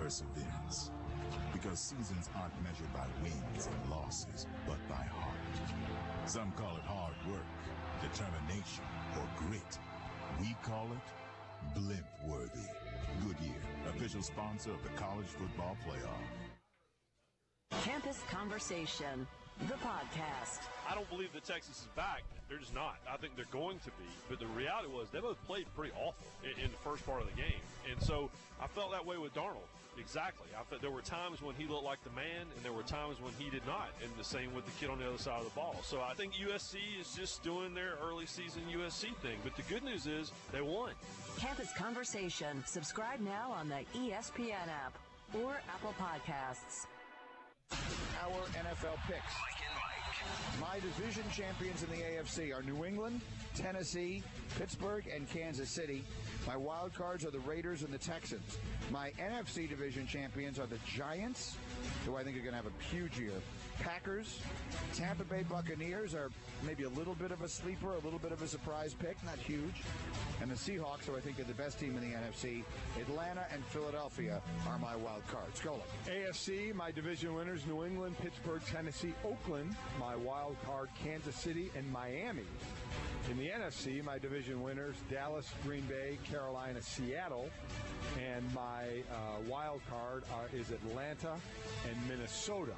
perseverance. Because seasons aren't measured by wins and losses, but by heart. Some call it hard work, determination, or grit. We call it blimp-worthy. Goodyear, official sponsor of the College Football Playoff. Campus Conversation, the podcast. I don't believe that Texas is back. They're just not. I think they're going to be. But the reality was they both played pretty awful in the first part of the game. And so I felt that way with Darnold. Exactly. I thought there were times when he looked like the man, and there were times when he did not. And the same with the kid on the other side of the ball. So I think USC is just doing their early season USC thing. But the good news is they won. Campus Conversation. Subscribe now on the ESPN app or Apple Podcasts. Our NFL picks. Mike and Mike. My division champions in the AFC are New England, Tennessee, Pittsburgh, and Kansas City. My wild cards are the Raiders and the Texans. My NFC division champions are the Giants, who I think are going to have a huge year. Packers, Tampa Bay Buccaneers are maybe a little bit of a sleeper, a little bit of a surprise pick, not huge. And the Seahawks, who I think are the best team in the NFC. Atlanta and Philadelphia are my wild cards. Go, AFC, my division winners, New England, Pittsburgh, Tennessee, Oakland. My wild card, Kansas City and Miami. In the NFC, my division winners, Dallas, Green Bay, Carolina, Seattle. And my wild card is Atlanta and Minnesota.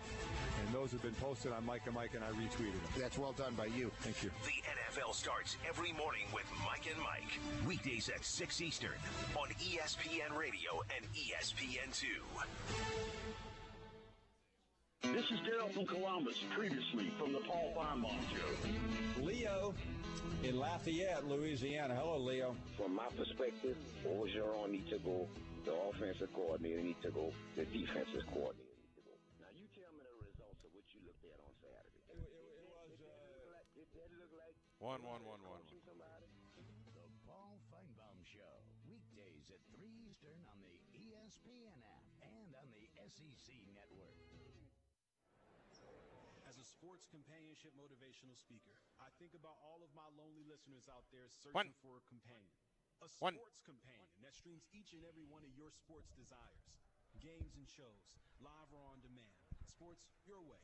And those have been posted on Mike and Mike, and I retweeted them. That's well done by you. Thank you. The NFL starts every morning with Mike and Mike. Weekdays at 6 Eastern on ESPN Radio and ESPN2. This is Dale from Columbus, previously from the Paul Feinbaum Show. Leo in Lafayette, Louisiana. Hello, Leo. From my perspective, Orgeron needs to go, the offensive coordinator needs to go, the defensive coordinator needs to go. Now, you tell me the results of what you looked at on Saturday. Did that look like 1-1-1-1. The Paul Feinbaum Show, weekdays at 3 Eastern on the ESPN app and on the SEC Network. As a sports companionship motivational speaker, I think about all of my lonely listeners out there searching for a companion. A sports companion that streams each and every one of your sports desires. Games and shows, live or on demand. Sports your way.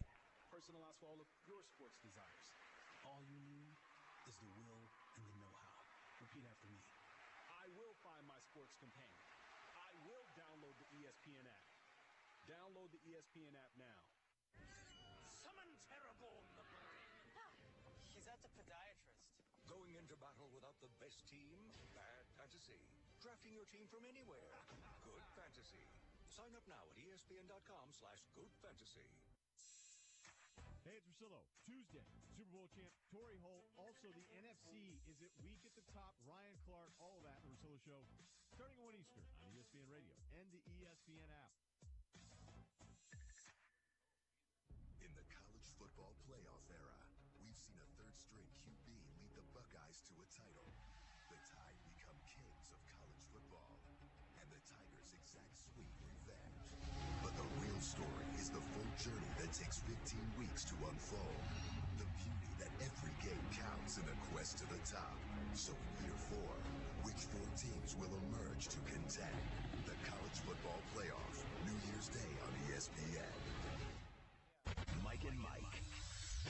Personalized for all of your sports desires. All you need is the will and the know-how. Repeat after me. I will find my sports companion. I will download the ESPN app. Download the ESPN app now. Summon Terragorn the Brain. He's at the podiatrist. Going into battle without the best team? Bad fantasy. Drafting your team from anywhere? Good fantasy. Sign up now at ESPN.com/goodfantasy. Hey, it's Russillo. Tuesday, Super Bowl champ Torrey Holt. Also, the NFC is at week at the top. Ryan Clark, all of that in the Russillo Show. Starting at 1 Eastern on ESPN Radio and the ESPN app. In the college football playoff era, we've seen a third-string QB lead the Buckeyes to a title. The Tide become kings of college football, and the Tigers exact sweet revenge. But the real story is the full journey that takes 15 weeks to unfold. The beauty that every game counts in the quest to the top. So in year 4, which 4 teams will emerge to contend? The college football playoff, New Year's Day on ESPN. Mike and Mike.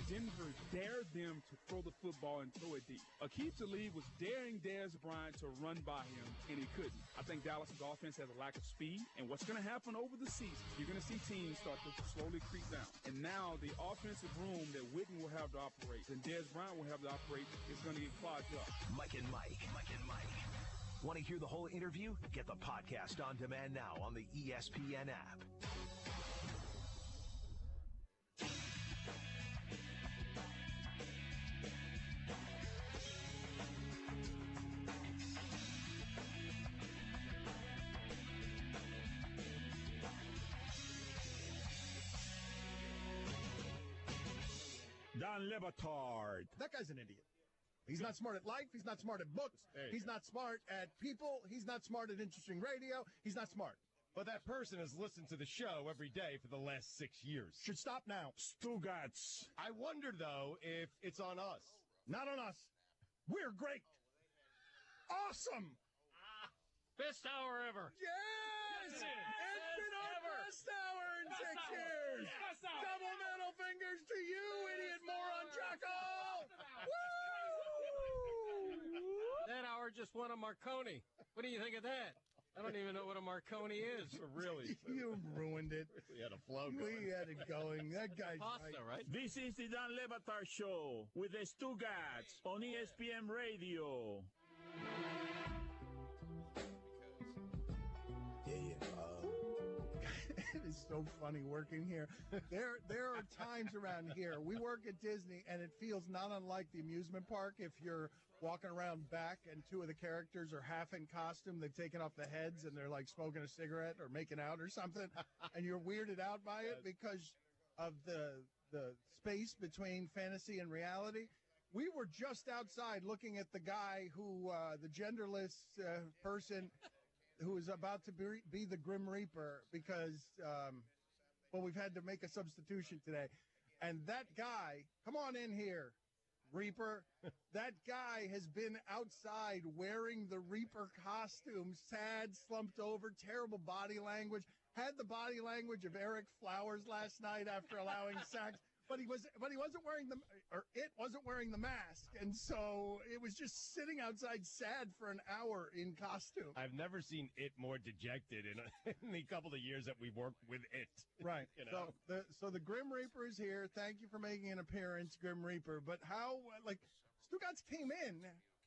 Denver dared them to throw the football and throw it deep. Aqib Talib was daring Dez Bryant to run by him, and he couldn't. I think Dallas's offense has a lack of speed, and what's going to happen over the season, you're going to see teams start to slowly creep down. And now the offensive room that Witten will have to operate and Dez Bryant will have to operate is going to get clogged up. Mike and Mike. Mike and Mike. Want to hear the whole interview? Get the podcast on demand now on the ESPN app. Don Le Batard. That guy's an idiot. He's not smart at life. He's not smart at books. He's not smart at people. He's not smart at interesting radio. He's not smart. But that person has listened to the show every day for the last 6 years. Should stop now. Stugats. I wonder, though, if it's on us. Not on us. We're great. Awesome. Best hour ever. Yes! It's been just won a Marconi. What do you think of that? I don't even know what a Marconi is. Really? You ruined it. We had a flow going. We had it going. That guy's Pasta, right? This is the Dan Levatar Show with the Stugats on ESPN Radio. It is so funny working here. There are times around here. We work at Disney, and it feels not unlike the amusement park. If you're walking around back and two of the characters are half in costume, they've taken off the heads, and they're like smoking a cigarette or making out or something, and you're weirded out by it because of the space between fantasy and reality. We were just outside looking at the guy who, the genderless person who is about to be the Grim Reaper because, we've had to make a substitution today. And that guy, come on in here, Reaper. That guy has been outside wearing the Reaper costume, sad, slumped over, terrible body language. Had the body language of Eric Flowers last night after allowing sacks. But he wasn't wearing it wasn't wearing the mask, and so it was just sitting outside sad for an hour in costume. I've never seen it more dejected in the couple of years that we've worked with it. Right. You know? So the Grim Reaper is here. Thank you for making an appearance, Grim Reaper. But how Stugats came in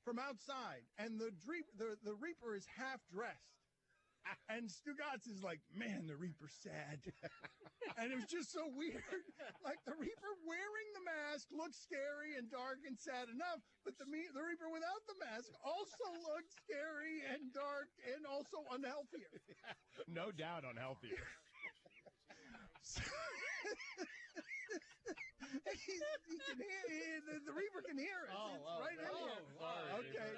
from outside, and the Reaper is half dressed. And Stugats is like, man, the Reaper's sad. And it was just so weird. Like, the Reaper wearing the mask looks scary and dark and sad enough, but the Reaper without the mask also looks scary and dark and also unhealthier. No doubt unhealthier. The Reaper can hear it. It's right in here. Okay,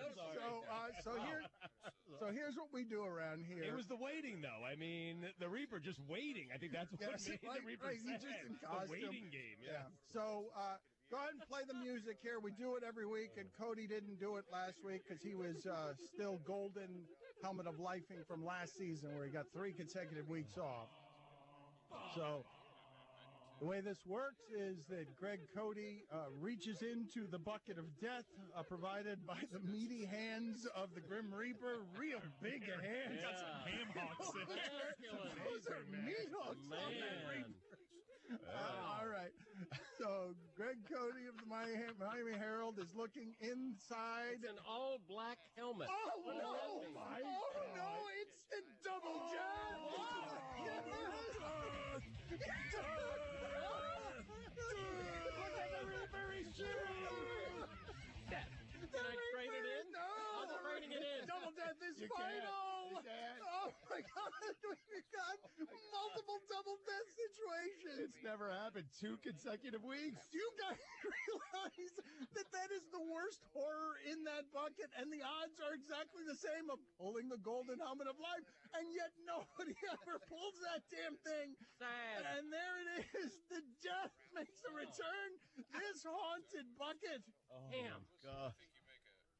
so here's what we do around here. It was the waiting, though. I mean, the Reaper just waiting. I think that's what made the Reaper sad. He's just in the costume. waiting game. Yeah. So go ahead and play the music here. We do it every week, and Cody didn't do it last week because he was still golden helmet of lifing from last season, where he got 3 consecutive weeks off. So the way this works is that Greg Cody reaches into the bucket of death provided by the meaty hands of the Grim Reaper. Real big hands. Got some ham hocks in there. Those are meat hooks on that Reaper. All right. So Greg Cody of the Miami Herald is looking inside. It's an all-black helmet. Oh, no. No, it's the double jab. Can I trade it in? No! I'm trading it in. Double death is You final! can't. Oh my God! We've got multiple double death situations! It's never happened 2 consecutive weeks. Do you guys realize that is the worst horror in that bucket, and the odds are exactly the same of pulling the golden helmet of life, and yet nobody ever pulls that damn thing. Sad. And there it is. The death makes a return. This haunted bucket. Oh, Damn. my God.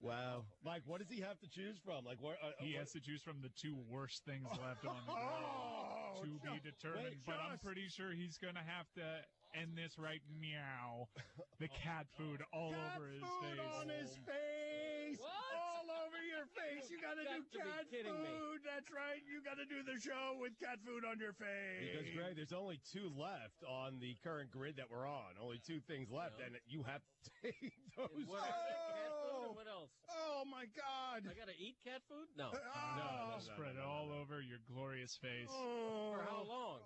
Wow. Mike, what does he have to choose from? Like, he has to choose from the 2 worst things left on the ground to be determined. But I'm pretty sure he's going to have to end this right meow. The cat food all over his face. On his face. What? All over your face. You got to do cat kidding me. food. That's right. You got to do the show with cat food on your face. Because, Greg, there's only 2 left on the current grid that we're on. Only 2 things left, and you have to take those. What, cat food or what else? Oh, my God. I got to eat cat food? No. No. Spread it all over your glorious face. Oh. For how long?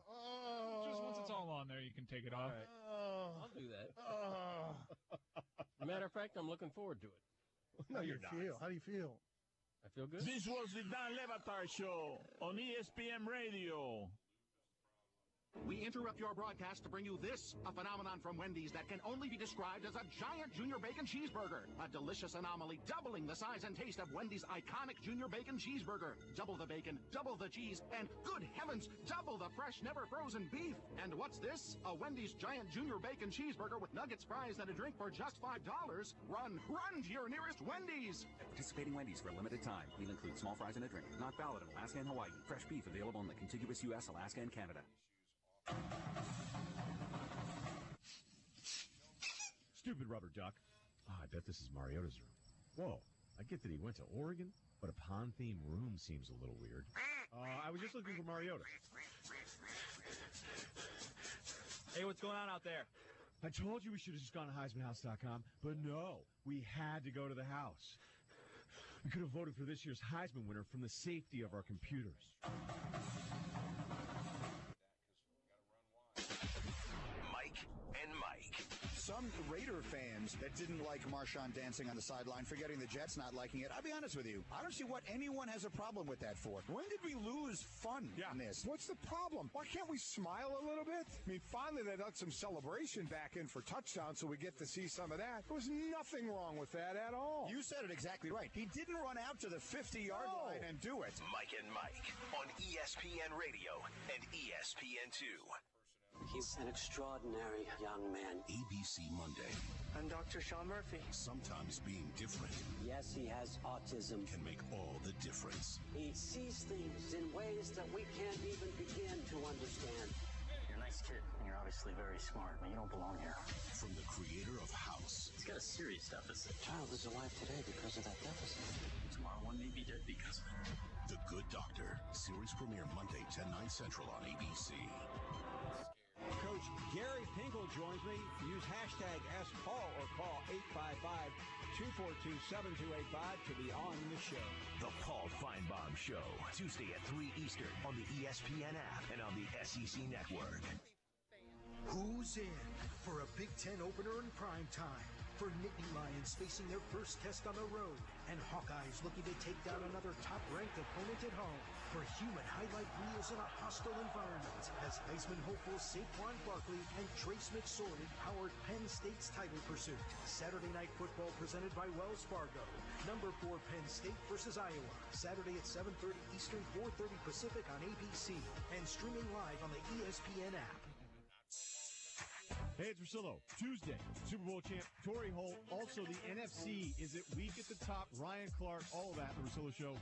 Just once it's all on there, you can take it off. Right. I'll do that. Oh. Matter of fact, I'm looking forward to it. No, you're not. How do you feel? I feel good. This was the Dan Levatar Show on ESPN Radio. We interrupt your broadcast to bring you this, a phenomenon from Wendy's that can only be described as a giant junior bacon cheeseburger. A delicious anomaly doubling the size and taste of Wendy's iconic junior bacon cheeseburger. Double the bacon, double the cheese, and good heavens, double the fresh, never frozen beef. And what's this? A Wendy's giant junior bacon cheeseburger with nuggets, fries, and a drink for just $5. Run to your nearest Wendy's. At participating Wendy's for a limited time. We'll include small fries and a drink. Not valid in Alaska and Hawaii. Fresh beef available in the contiguous U.S., Alaska, and Canada. Stupid rubber duck. Oh, I bet this is Mariota's room. Whoa. I get that he went to Oregon, but a pond-themed room seems a little weird. I was just looking for Mariota. Hey, what's going on out there? I told you we should have just gone to HeismanHouse.com, but no, we had to go to the house. We could have voted for this year's Heisman winner from the safety of our computers. Mike and Mike. Some Raider fans that didn't like Marshawn dancing on the sideline, forgetting the Jets not liking it. I'll be honest with you. I don't see what anyone has a problem with that for. When did we lose fun in this? What's the problem? Why can't we smile a little bit? I mean, finally they let some celebration back in for touchdowns so we get to see some of that. There was nothing wrong with that at all. You said it exactly right. He didn't run out to the 50-yard line and do it. Mike and Mike on ESPN Radio and ESPN2. He's an extraordinary young man. ABC Monday. I'm Dr. Sean Murphy. Sometimes being different. Yes, he has autism. Can make all the difference. He sees things in ways that we can't even begin to understand. You're a nice kid, and you're obviously very smart, but you don't belong here. From the creator of House. He's got a serious deficit. Child is alive today because of that deficit. Tomorrow one may be dead because of it. The Good Doctor. Series premiere Monday, 10, 9 Central on ABC. Coach Gary Pinkel joins me. Use hashtag AskPaul or call 855-242-7285 to be on the show. The Paul Feinbaum Show, Tuesday at 3 Eastern on the ESPN app and on the SEC Network. Who's in for a Big Ten opener in prime time? For Nittany Lions facing their first test on the road, and Hawkeyes looking to take down another top-ranked opponent at home. For human highlight reels in a hostile environment, as Heisman hopefuls Saquon Barkley and Trace McSorley powered Penn State's title pursuit. Saturday Night Football presented by Wells Fargo. Number 4 Penn State versus Iowa. Saturday at 7:30 Eastern, 4:30 Pacific on ABC, and streaming live on the ESPN app. Hey, it's Russillo. Tuesday, Super Bowl champ Torrey Holt. Also, the NFC is at week at the top. Ryan Clark, all of that in the Russillo Show.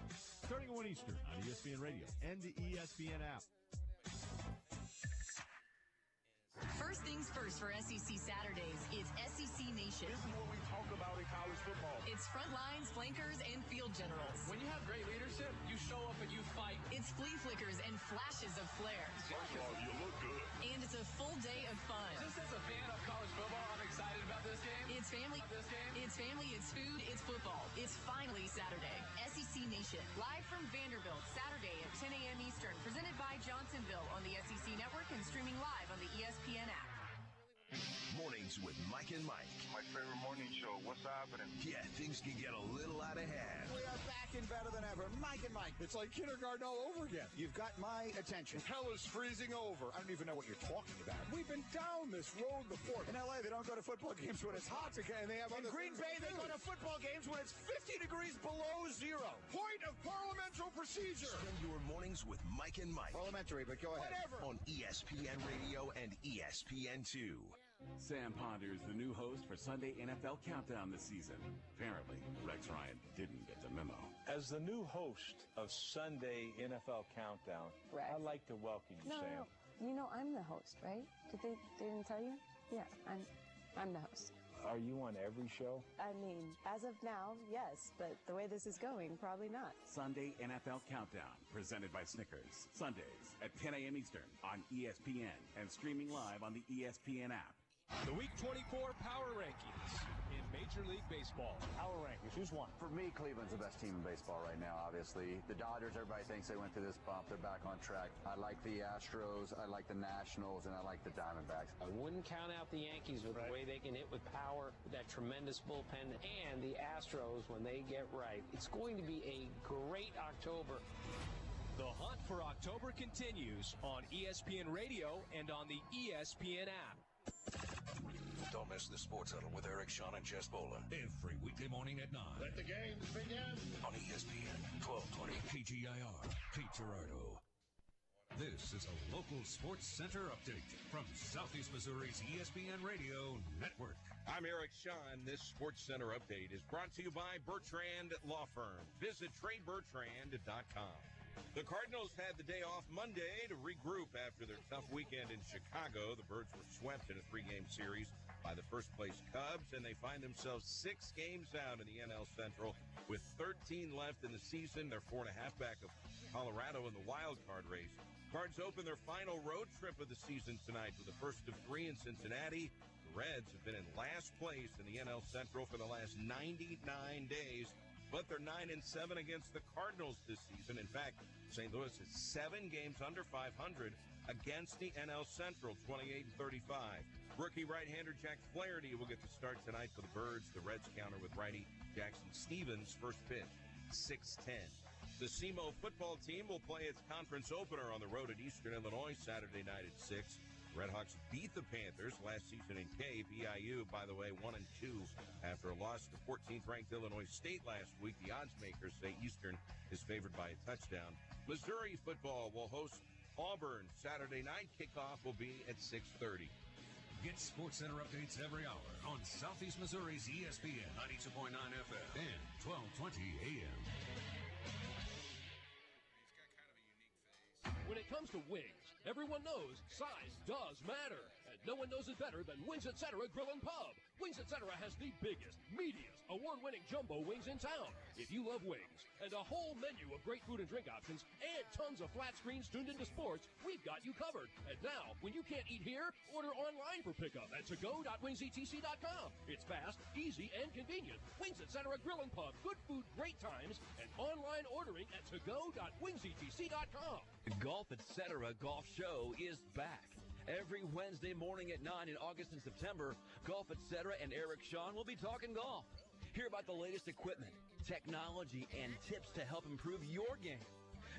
Starting at 1 Eastern on ESPN Radio and the ESPN app. First things first for SEC Saturdays is SEC Nation. This is what we talk about in college football. It's front lines, flankers, and field generals. When you have great leadership, you show up and you fight. It's flea flickers and flashes of flair. First of all, you look good. And it's a full day of fun. Just as a fan of college football, I'm excited about this game. It's family. It's food, it's football. It's finally Saturday. SEC Nation, live from Vanderbilt, Saturday at 10 a.m. Eastern. Presented by Johnsonville on the SEC Network and streaming live on the ESPN app. Mornings with Mike and Mike. My favorite morning show. What's happening? Yeah, things can get a little out of hand. We are back and better than ever. Mike and Mike. It's like kindergarten all over again. You've got my attention. Hell is freezing over. I don't even know what you're talking about. We've been down this road before. In L.A., they don't go to football games when it's hot. And they have in Green Bay, they go to football games when it's 50 degrees below zero. Point of parliamentary procedure. Spend your mornings with Mike and Mike. Parliamentary, but go ahead. Whatever. On ESPN Radio and ESPN2. Sam Ponder is the new host for Sunday NFL Countdown this season. Apparently, Rex Ryan didn't get the memo. As the new host of Sunday NFL Countdown, Rex. I'd like to welcome you, Sam. No. You know I'm the host, right? They didn't tell you? Yeah, I'm the host. Are you on every show? I mean, as of now, yes, but the way this is going, probably not. Sunday NFL Countdown, presented by Snickers. Sundays at 10 a.m. Eastern on ESPN and streaming live on the ESPN app. The Week 24 Power Rankings in Major League Baseball. Power rankings, who's won? For me, Cleveland's the best team in baseball right now, obviously. The Dodgers, everybody thinks they went through this bump. They're back on track. I like the Astros, I like the Nationals, and I like the Diamondbacks. I wouldn't count out the Yankees with the way they can hit with power, with that tremendous bullpen, and the Astros when they get right. It's going to be a great October. The hunt for October continues on ESPN Radio and on the ESPN app. Don't miss the Sports Huddle with Eric, Sean, and Jess Bola. Every weekday morning at 9. Let the games begin. On ESPN 1220. KGIR, Pete Gerardo. This is a local sports center update from Southeast Missouri's ESPN Radio Network. I'm Eric Sean. This Sports Center update is brought to you by Bertrand Law Firm. Visit TradeBertrand.com. The Cardinals had the day off Monday to regroup after their tough weekend in Chicago. The Birds were swept in a 3-game series by the first-place Cubs, and they find themselves 6 games out in the NL Central with 13 left in the season. They're 4.5 back of Colorado in the wild card race. Cards open their final road trip of the season tonight with the first of 3 in Cincinnati. The Reds have been in last place in the NL Central for the last 99 days, but they're 9-7 against the Cardinals this season. In fact, St. Louis is 7 games under 500 against the NL Central, 28-35. Rookie right-hander Jack Flaherty will get the start tonight for the Birds. The Reds counter with righty Jackson Stevens. First pitch, 6:10. The SEMO football team will play its conference opener on the road at Eastern Illinois Saturday night at 6. Redhawks beat the Panthers last season in Cape. EIU, by the way, 1-2 after a loss to 14th-ranked Illinois State last week. The odds makers say Eastern is favored by a touchdown. Missouri football will host Auburn Saturday night. Kickoff will be at 6:30. Get SportsCenter updates every hour on Southeast Missouri's ESPN 92.9 FM and 1220 AM. When it comes to wings, everyone knows size does matter. And no one knows it better than Wings Etc. Grill and Pub. Wings Etc. has the biggest, meatiest, award-winning jumbo wings in town. If you love wings and a whole menu of great food and drink options and tons of flat screens tuned into sports, we've got you covered. And now, when you can't eat here, order online for pickup at togo.wingsetc.com. It's fast, easy, and convenient. Wings Etc. Grill and Pub. Good food, great times, and online ordering at togo.wingsetc.com. The Golf Etc. Golf Show is back. Every Wednesday morning at 9 in August and September, Golf Etc. and Eric Sean will be talking golf. Hear about the latest equipment, technology, and tips to help improve your game.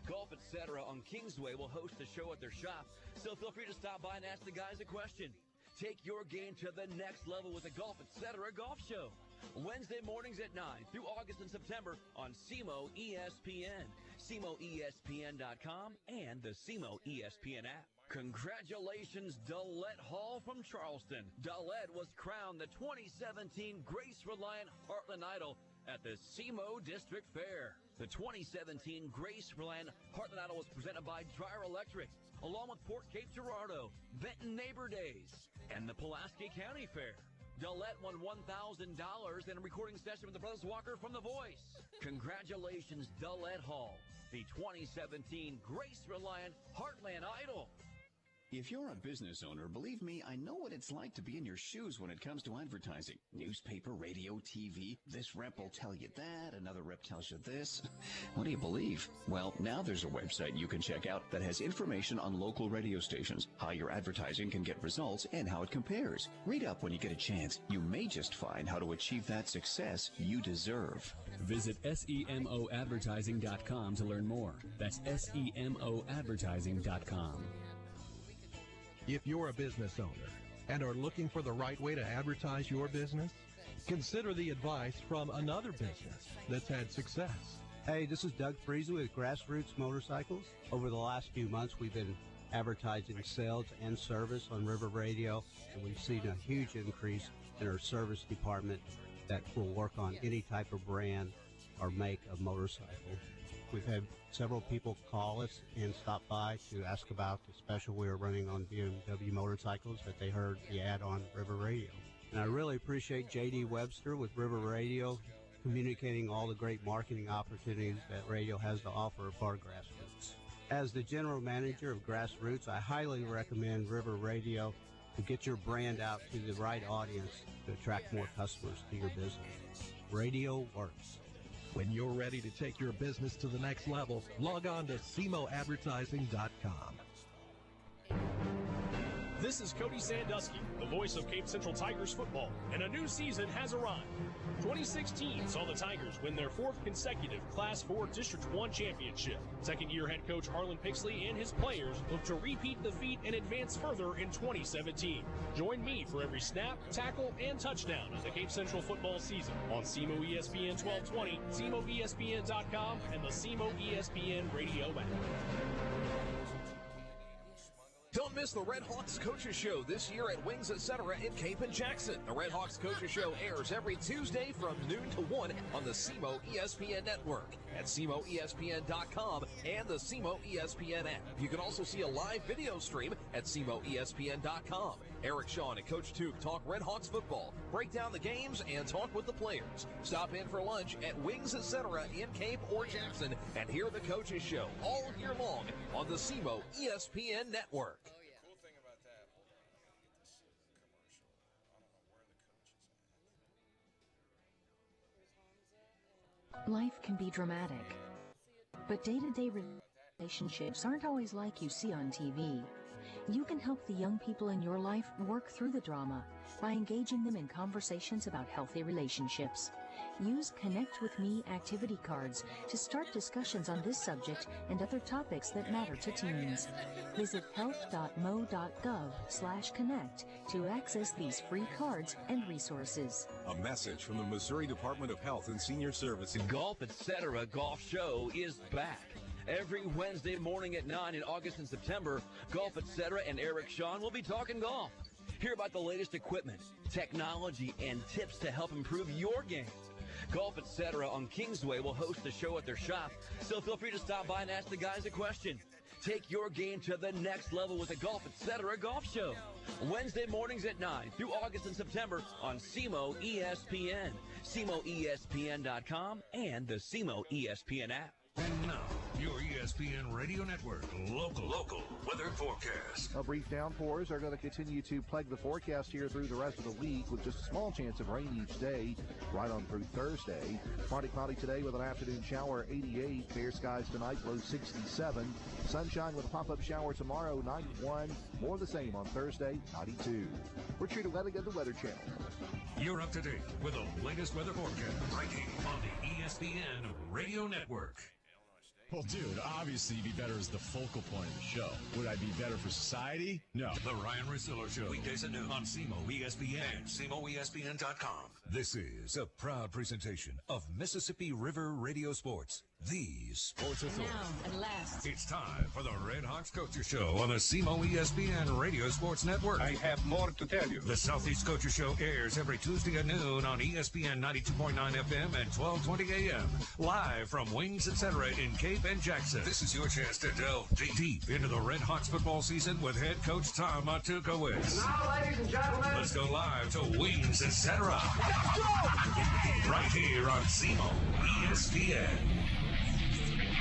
Golf Etc. on Kingsway will host the show at their shop, so feel free to stop by and ask the guys a question. Take your game to the next level with the Golf Etc. Golf Show. Wednesday mornings at 9 through August and September on SEMO ESPN, SEMOESPN.com, and the SEMO ESPN app. Congratulations, Dillette Hall from Charleston. Dillette was crowned the 2017 Grace Reliant Heartland Idol at the SEMO District Fair. The 2017 Grace Reliant Heartland Idol was presented by Dryer Electric, along with Port Cape Girardeau, Benton Neighbor Days, and the Pulaski County Fair. Dillette won $1,000 in a recording session with the Brothers Walker from The Voice. Congratulations, Dillette Hall, the 2017 Grace Reliant Heartland Idol. If you're a business owner, believe me, I know what it's like to be in your shoes when it comes to advertising. Newspaper, radio, TV. This rep will tell you that. Another rep tells you this. What do you believe? Well, now there's a website you can check out that has information on local radio stations, how your advertising can get results, and how it compares. Read up when you get a chance. You may just find how to achieve that success you deserve. Visit SEMOadvertising.com to learn more. That's SEMOadvertising.com. If you're a business owner and are looking for the right way to advertise your business, consider the advice from another business that's had success. Hey, this is Doug Friese with Grassroots Motorcycles. Over the last few months, we've been advertising sales and service on River Radio, and we've seen a huge increase in our service department that will work on any type of brand or make of motorcycle. We've had several people call us and stop by to ask about the special we were running on BMW motorcycles that they heard the ad on River Radio. And I really appreciate J.D. Webster with River Radio communicating all the great marketing opportunities that radio has to offer for Grassroots. As the general manager of Grassroots, I highly recommend River Radio to get your brand out to the right audience to attract more customers to your business. Radio works. When you're ready to take your business to the next level, log on to SEMOadvertising.com. This is Cody Sandusky, the voice of Cape Central Tigers football, and a new season has arrived. 2016 saw the Tigers win their 4th consecutive Class 4 District 1 championship. Second-year head coach Harlan Pixley and his players look to repeat the feat and advance further in 2017. Join me for every snap, tackle, and touchdown of the Cape Central football season on SEMO ESPN 1220, SEMOESPN.com, and the SEMO ESPN radio app. Don't miss the Red Hawks Coaches Show this year at Wings Etc. in Cape and Jackson. The Red Hawks Coaches Show airs every Tuesday from noon to 1 on the SEMO ESPN network. at SEMOESPN.com and the SEMO ESPN app. You can also see a live video stream at SEMOESPN.com. Eric Shawn and Coach Tuke talk Red Hawks football, break down the games, and talk with the players. Stop in for lunch at Wings Etc. in Cape or Jackson and hear the Coaches Show all year long on the SEMO ESPN network. Life can be dramatic, but day-to-day relationships aren't always like you see on TV. You can help the young people in your life work through the drama by engaging them in conversations about healthy relationships. Use Connect With Me activity cards to start discussions on this subject and other topics that matter to teens. Visit health.mo.gov/connect to access these free cards and resources. A message from the Missouri Department of Health and Senior Services. Golf Etc. Golf Show is back. Every Wednesday morning at 9 in August and September, Golf Etc. and Eric Shawn will be talking golf. Hear about the latest equipment, technology, and tips to help improve your game. Golf Etc. on Kingsway will host the show at their shop, so feel free to stop by and ask the guys a question. Take your game to the next level with the Golf Etc. Golf Show. Wednesday mornings at 9 through August and September on SEMO ESPN, SEMOESPN.com, and the SEMO ESPN app. And now, your ESPN Radio Network local weather forecast. Brief downpours are going to continue to plague the forecast here through the rest of the week with just a small chance of rain each day right on through Thursday. Partly cloudy today with an afternoon shower, 88. Fair skies tonight, low 67. Sunshine with a pop-up shower tomorrow, 91. More of the same on Thursday, 92. We're Trina Letting of the Weather Channel. You're up to date with the latest weather forecast right here on the ESPN Radio Network. Well, dude, obviously you'd be better as the focal point of the show. Would I be better for society? No. The Ryan Russillo Show. Weekdays at noon on SEMO ESPN and SEMOESPN.com. This is a proud presentation of Mississippi River Radio Sports, the sports authority. Now, at last. It's time for the Red Hawks Coaches Show on the SEMO ESPN Radio Sports Network. I have more to tell you. The Southeast Coaches Show airs every Tuesday at noon on ESPN 92.9 FM and 1220 AM. Live from Wings Etc. in Cape and Jackson. This is your chance to delve deep into the Red Hawks football season with head coach Tom Matukowicz. Now, ladies and gentlemen, let's go live to Wings Etc. Right here on SEMO ESPN.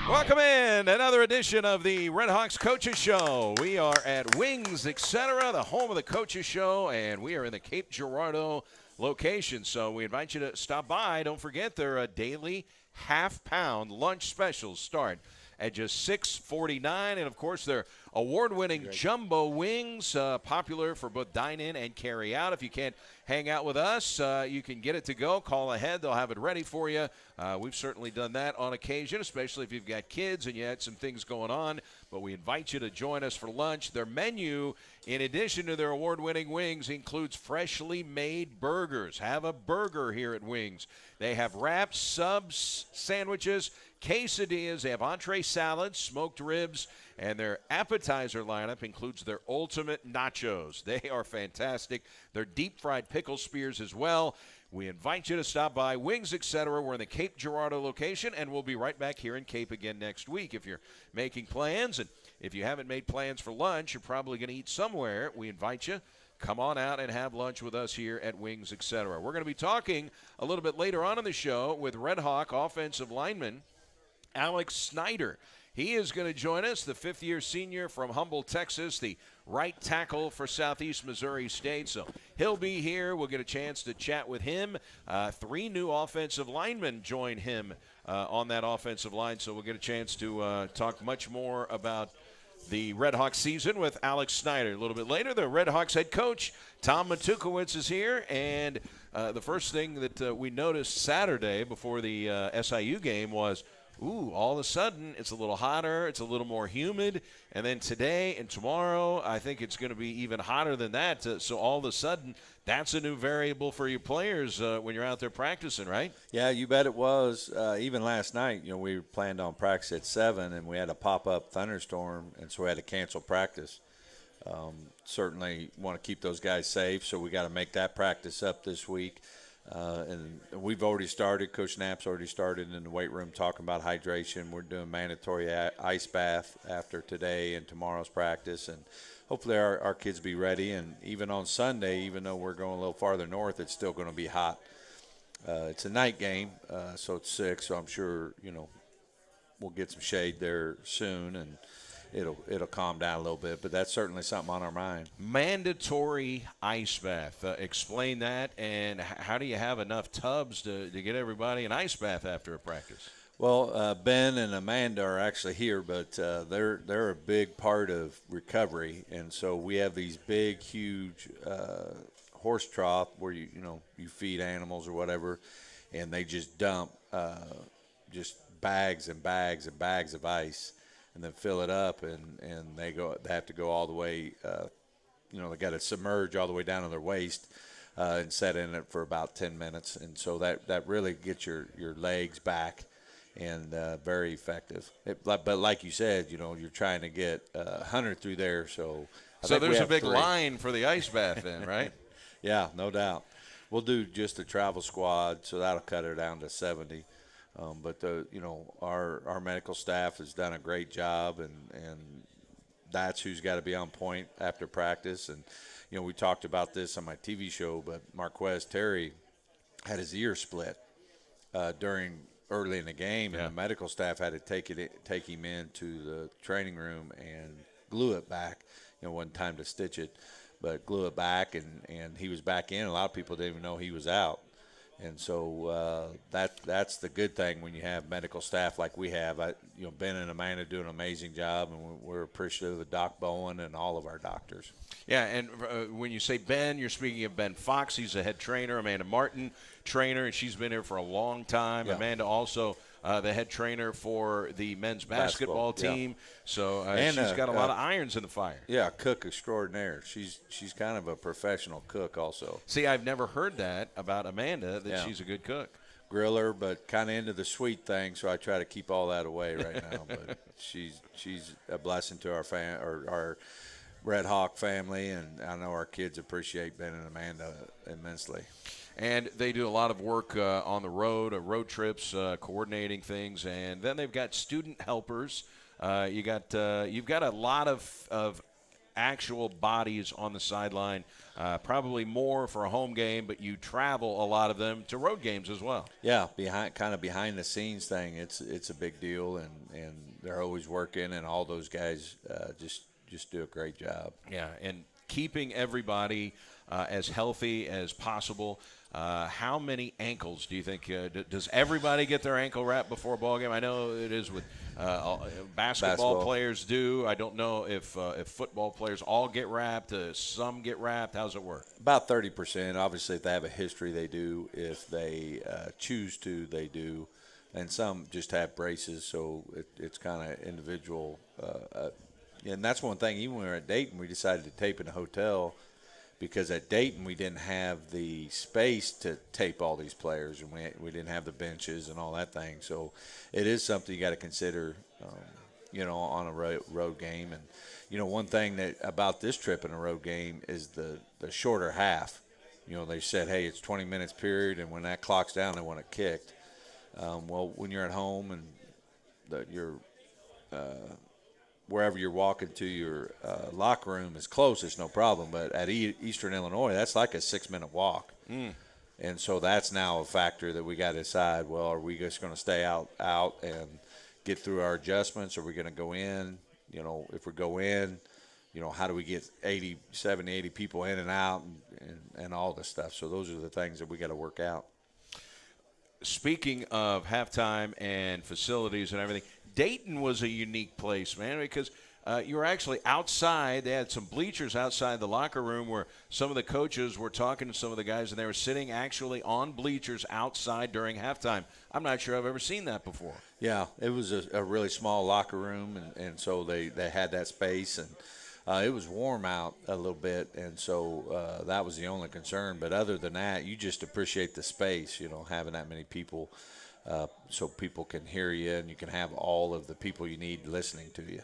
Welcome in another edition of the Red Hawks Coaches Show. We are at Wings Etc., the home of the Coaches Show, and we are in the Cape Girardeau location. So we invite you to stop by. Don't forget their daily half-pound lunch specials start at just $6.49, and of course their award-winning jumbo wings, popular for both dine-in and carry-out. If you can't hang out with us, you can get it to go. Call ahead. They'll have it ready for you. We've certainly done that on occasion, especially if you've got kids and you had some things going on. But we invite you to join us for lunch. Their menu, in addition to their award-winning wings, includes freshly made burgers. Have a burger here at Wings. They have wraps, subs, sandwiches, quesadillas. They have entree salads, smoked ribs, and their appetizer lineup includes their ultimate nachos. They are fantastic. Their deep-fried pickle spears as well. We invite you to stop by Wings Etc. We're in the Cape Girardeau location, and we'll be right back here in Cape again next week. If you're making plans, and if you haven't made plans for lunch, you're probably going to eat somewhere. We invite you. Come on out and have lunch with us here at Wings Etc. We're going to be talking a little bit later on in the show with Red Hawk offensive lineman Alex Snyder. He is going to join us, the fifth-year senior from Humboldt, Texas, the right tackle for Southeast Missouri State. So he'll be here. We'll get a chance to chat with him. 3 new offensive linemen join him on that offensive line. So we'll get a chance to talk much more about the Red Hawks season with Alex Snyder. A little bit later, the Red Hawks head coach, Tom Matukowicz, is here. And the first thing that we noticed Saturday before the SIU game was, all of a sudden, it's a little hotter, it's a little more humid, and then today and tomorrow, I think it's going to be even hotter than that. So all of a sudden, that's a new variable for your players when you're out there practicing, right? Yeah, you bet it was. Even last night, we planned on practice at 7, and we had a pop-up thunderstorm, and so we had to cancel practice. Certainly want to keep those guys safe, so we got to make that practice up this week. And we've already started. Coach Knapp's already started in the weight room talking about hydration. We're doing mandatory ice bath after today and tomorrow's practice, and hopefully our kids be ready. And even on Sunday, even though we're going a little farther north, it's still going to be hot. It's a night game, so it's 6. So I'm sure we'll get some shade there soon, and it'll calm down a little bit, but that's certainly something on our mind. Mandatory ice bath. Explain that, and how do you have enough tubs to get everybody an ice bath after a practice? Well, Ben and Amanda are actually here, but they're a big part of recovery, and so we have these big, huge horse trough where you feed animals or whatever, and they just dump just bags and bags and bags of ice, and then fill it up, and they have to go all the way, they got to submerge all the way down to their waist and set in it for about 10 minutes. And so that really gets your legs back, and very effective. But like you said, you're trying to get 100 through there. So there's a big line for the ice bath then, right? Yeah, no doubt. We'll do just a travel squad, so that'll cut it down to 70. But our medical staff has done a great job, and that's who's got to be on point after practice. And we talked about this on my TV show, but Marquez Terry had his ear split early in the game, and the medical staff had to take him into the training room and glue it back. Wasn't time to stitch it, but glue it back, and he was back in. A lot of people didn't even know he was out. And so that's the good thing when you have medical staff like we have. Ben and Amanda do an amazing job, and we're appreciative of Doc Bowen and all of our doctors. Yeah, and when you say Ben, you're speaking of Ben Fox. He's a head trainer. Amanda Martin, trainer, and she's been here for a long time. Yeah. Amanda also the head trainer for the men's basketball team. Yeah. So she's got a lot of irons in the fire. Yeah, cook extraordinaire. She's kind of a professional cook also. See, I've never heard that about Amanda, that she's a good cook. Griller, but kind of into the sweet thing, so I try to keep all that away right now. But she's a blessing to our Red Hawk family, and I know our kids appreciate Ben and Amanda immensely. And they do a lot of work on the road trips, coordinating things, and then they've got student helpers. You've got a lot of actual bodies on the sideline, probably more for a home game, but you travel a lot of them to road games as well. Yeah, behind the scenes thing, it's a big deal, and they're always working, and all those guys just do a great job. Yeah, and keeping everybody as healthy as possible. How many ankles do you think does everybody get their ankle wrapped before a ball game? I know it is with basketball players do. I don't know if football players all get wrapped. Some get wrapped. How's it work? About 30%. Obviously, if they have a history, they do. If they choose to, they do. And some just have braces, so it's kind of individual. And that's one thing. Even when we were at Dayton, we decided to tape in a hotel, because at Dayton we didn't have the space to tape all these players, and we didn't have the benches and all that thing. So it is something you got to consider, on a road game. And one thing about this trip in a road game is the shorter half. They said, hey, it's 20 minutes period, and when that clock's down, they want it kicked. Well, when you're at home and you're wherever you're walking to your locker room is close, it's no problem. But at Eastern Illinois, that's like a 6-minute walk. And so that's now a factor that we got to decide, well, are we just going to stay out and get through our adjustments? Are we going to go in? If we go in, how do we get 70, 80 people in and out and all this stuff? So those are the things that we got to work out. Speaking of halftime and facilities and everything, Dayton was a unique place, man, because you were actually outside. They had some bleachers outside the locker room where some of the coaches were talking to some of the guys, and they were sitting actually on bleachers outside during halftime. I'm not sure I've ever seen that before. Yeah, it was a really small locker room, and so they had that space, and it was warm out a little bit, and so that was the only concern. But other than that, you just appreciate the space, having that many people. So people can hear you, and you can have all of the people you need listening to you.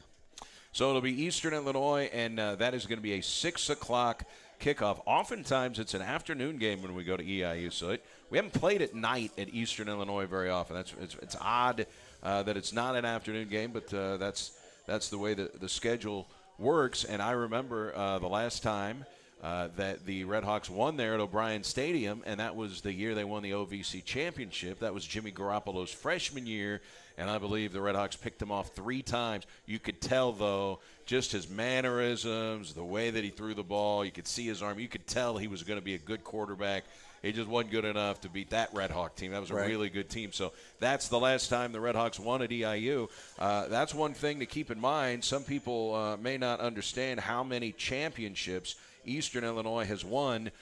So it'll be Eastern Illinois, and that is going to be a 6 o'clock kickoff. Oftentimes it's an afternoon game when we go to EIU, so we haven't played at night at Eastern Illinois very often. It's odd that it's not an afternoon game, but that's the way the schedule works. And I remember the last time that the Redhawks won there at O'Brien Stadium, and that was the year they won the OVC championship. That was Jimmy Garoppolo's freshman year, and I believe the Redhawks picked him off 3 times. You could tell, though, just his mannerisms, the way that he threw the ball, you could see his arm. You could tell he was going to be a good quarterback. He just wasn't good enough to beat that Redhawk team. That was a really good team. So that's the last time the Redhawks won at EIU. That's one thing to keep in mind. Some people may not understand how many championships Eastern Illinois has won.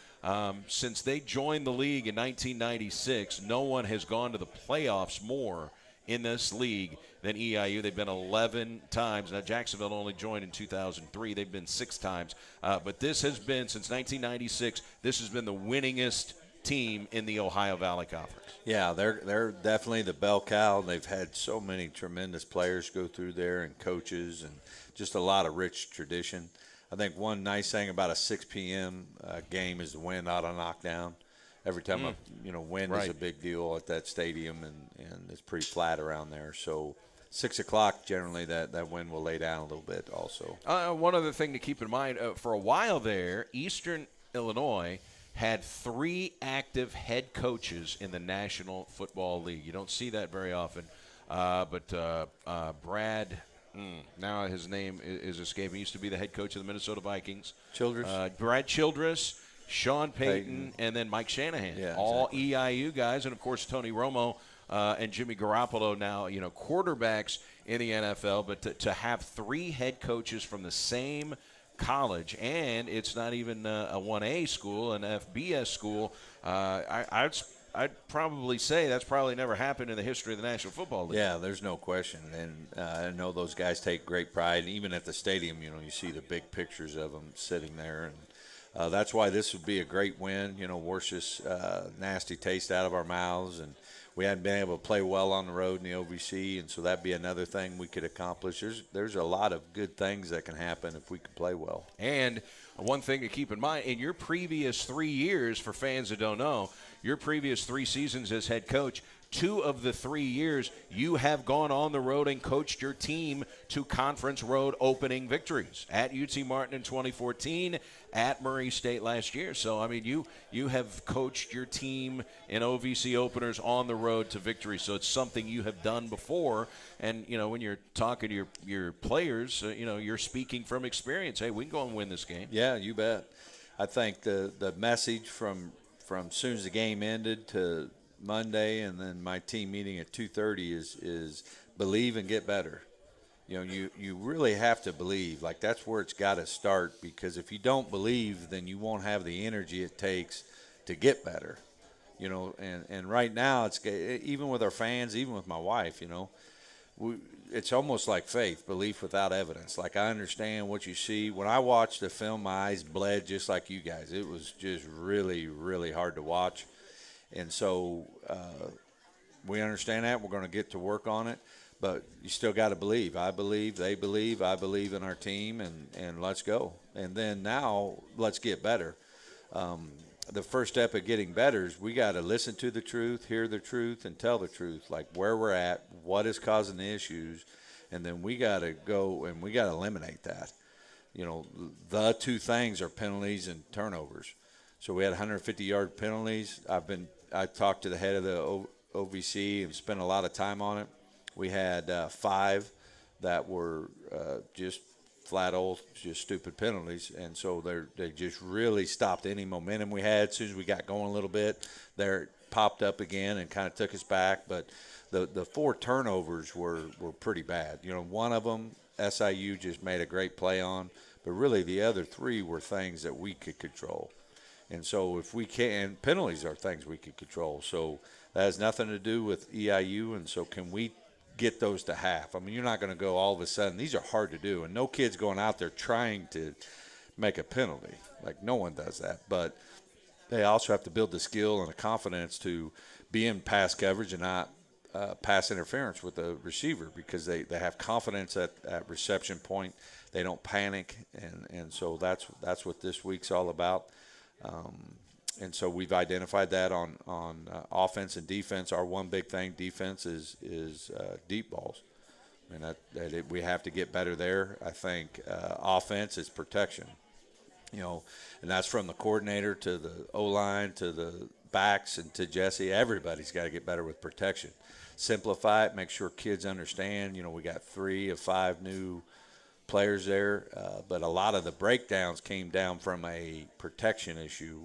Since they joined the league in 1996, no one has gone to the playoffs more in this league than EIU. They've been 11 times. Now, Jacksonville only joined in 2003. They've been 6 times. But this has been, since 1996, this has been the winningest team in the Ohio Valley Conference. Yeah, they're definitely the bell cow. They've had so many tremendous players go through there and coaches and just a lot of rich tradition. I think one nice thing about a 6 p.m. Game is the wind out of knockdown. Every time wind is a big deal at that stadium, and it's pretty flat around there. So 6 o'clock, generally, that wind will lay down a little bit also. One other thing to keep in mind, for a while there, Eastern Illinois had 3 active head coaches in the National Football League. You don't see that very often. But Brad, now his name is escaping. He used to be the head coach of the Minnesota Vikings. Childress. Brad Childress, Sean Payton, and then Mike Shanahan. Yeah, all EIU guys, and, of course, Tony Romo and Jimmy Garoppolo now, quarterbacks in the NFL. But to have 3 head coaches from the same college, and it's not even a 1A school, an FBS school, I'd probably say that's probably never happened in the history of the National Football League. Yeah, there's no question. And I know those guys take great pride. Even at the stadium, you see the big pictures of them sitting there. And that's why this would be a great win. Wash this nasty taste out of our mouths. And we hadn't been able to play well on the road in the OVC, and so that'd be another thing we could accomplish. There's a lot of good things that can happen if we can play well. And one thing to keep in mind, in your previous 3 years, for fans that don't know, your previous 3 seasons as head coach, 2 of the 3 years you have gone on the road and coached your team to conference road opening victories at UT Martin in 2014, at Murray State last year. So, I mean, you have coached your team in OVC openers on the road to victory. So it's something you have done before. And, when you're talking to your players, you're speaking from experience. Hey, we can go and win this game. Yeah, you bet. I think the message from soon as the game ended to Monday and then my team meeting at 2:30 is believe and get better. You really have to believe. Like, that's where it's got to start, because if you don't believe, then you won't have the energy it takes to get better. And right now, it's even with our fans, even with my wife, it's almost like faith, belief without evidence. Like, I understand what you see. When I watched the film, my eyes bled just like you guys. It was just really, really hard to watch. And so we understand that. We're going to get to work on it. But you still got to believe. I believe, they believe, I believe in our team, and let's go. And then now let's get better. The first step of getting better is we got to listen to the truth, hear the truth, and tell the truth, like where we're at, what is causing the issues, and then we got to go and we got to eliminate that. The 2 things are penalties and turnovers. So we had 150-yard penalties. I talked to the head of the OVC and spent a lot of time on it. We had 5 that were just flat old, just stupid penalties, and so they just really stopped any momentum we had. As soon as we got going a little bit, they popped up again and kind of took us back. But the 4 turnovers were pretty bad. One of them SIU just made a great play on, but really the other 3 were things that we could control. And so if we can, penalties are things we could control. So that has nothing to do with EIU, and so can we get those to half? I mean, you're not going to go all of a sudden. These are hard to do, and no kid's going out there trying to make a penalty. Like, no one does that. But they also have to build the skill and the confidence to be in pass coverage and not pass interference with the receiver because they have confidence at reception point. They don't panic, and so that's what this week's all about. And so we've identified that on offense and defense. Our one big thing, defense, is deep balls. I mean, we have to get better there. I think offense is protection. And that's from the coordinator to the O-line to the backs and to Jesse. Everybody's got to get better with protection. Simplify it, make sure kids understand. We got 3 of 5 new players there, but a lot of the breakdowns came down from a protection issue.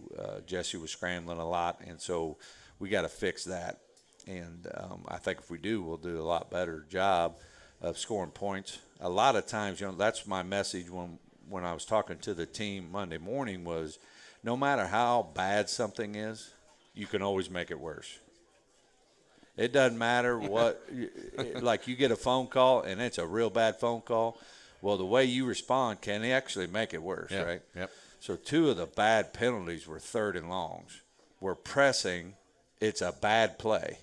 Jesse was scrambling a lot, and so we got to fix that. And I think if we do, we'll do a lot better job of scoring points. A lot of times, that's my message when I was talking to the team Monday morning was, no matter how bad something is, you can always make it worse. It doesn't matter what, like you get a phone call and it's a real bad phone call. Well, the way you respond can actually make it worse, right? Yep. So 2 of the bad penalties were 3rd and longs. We're pressing. It's a bad play,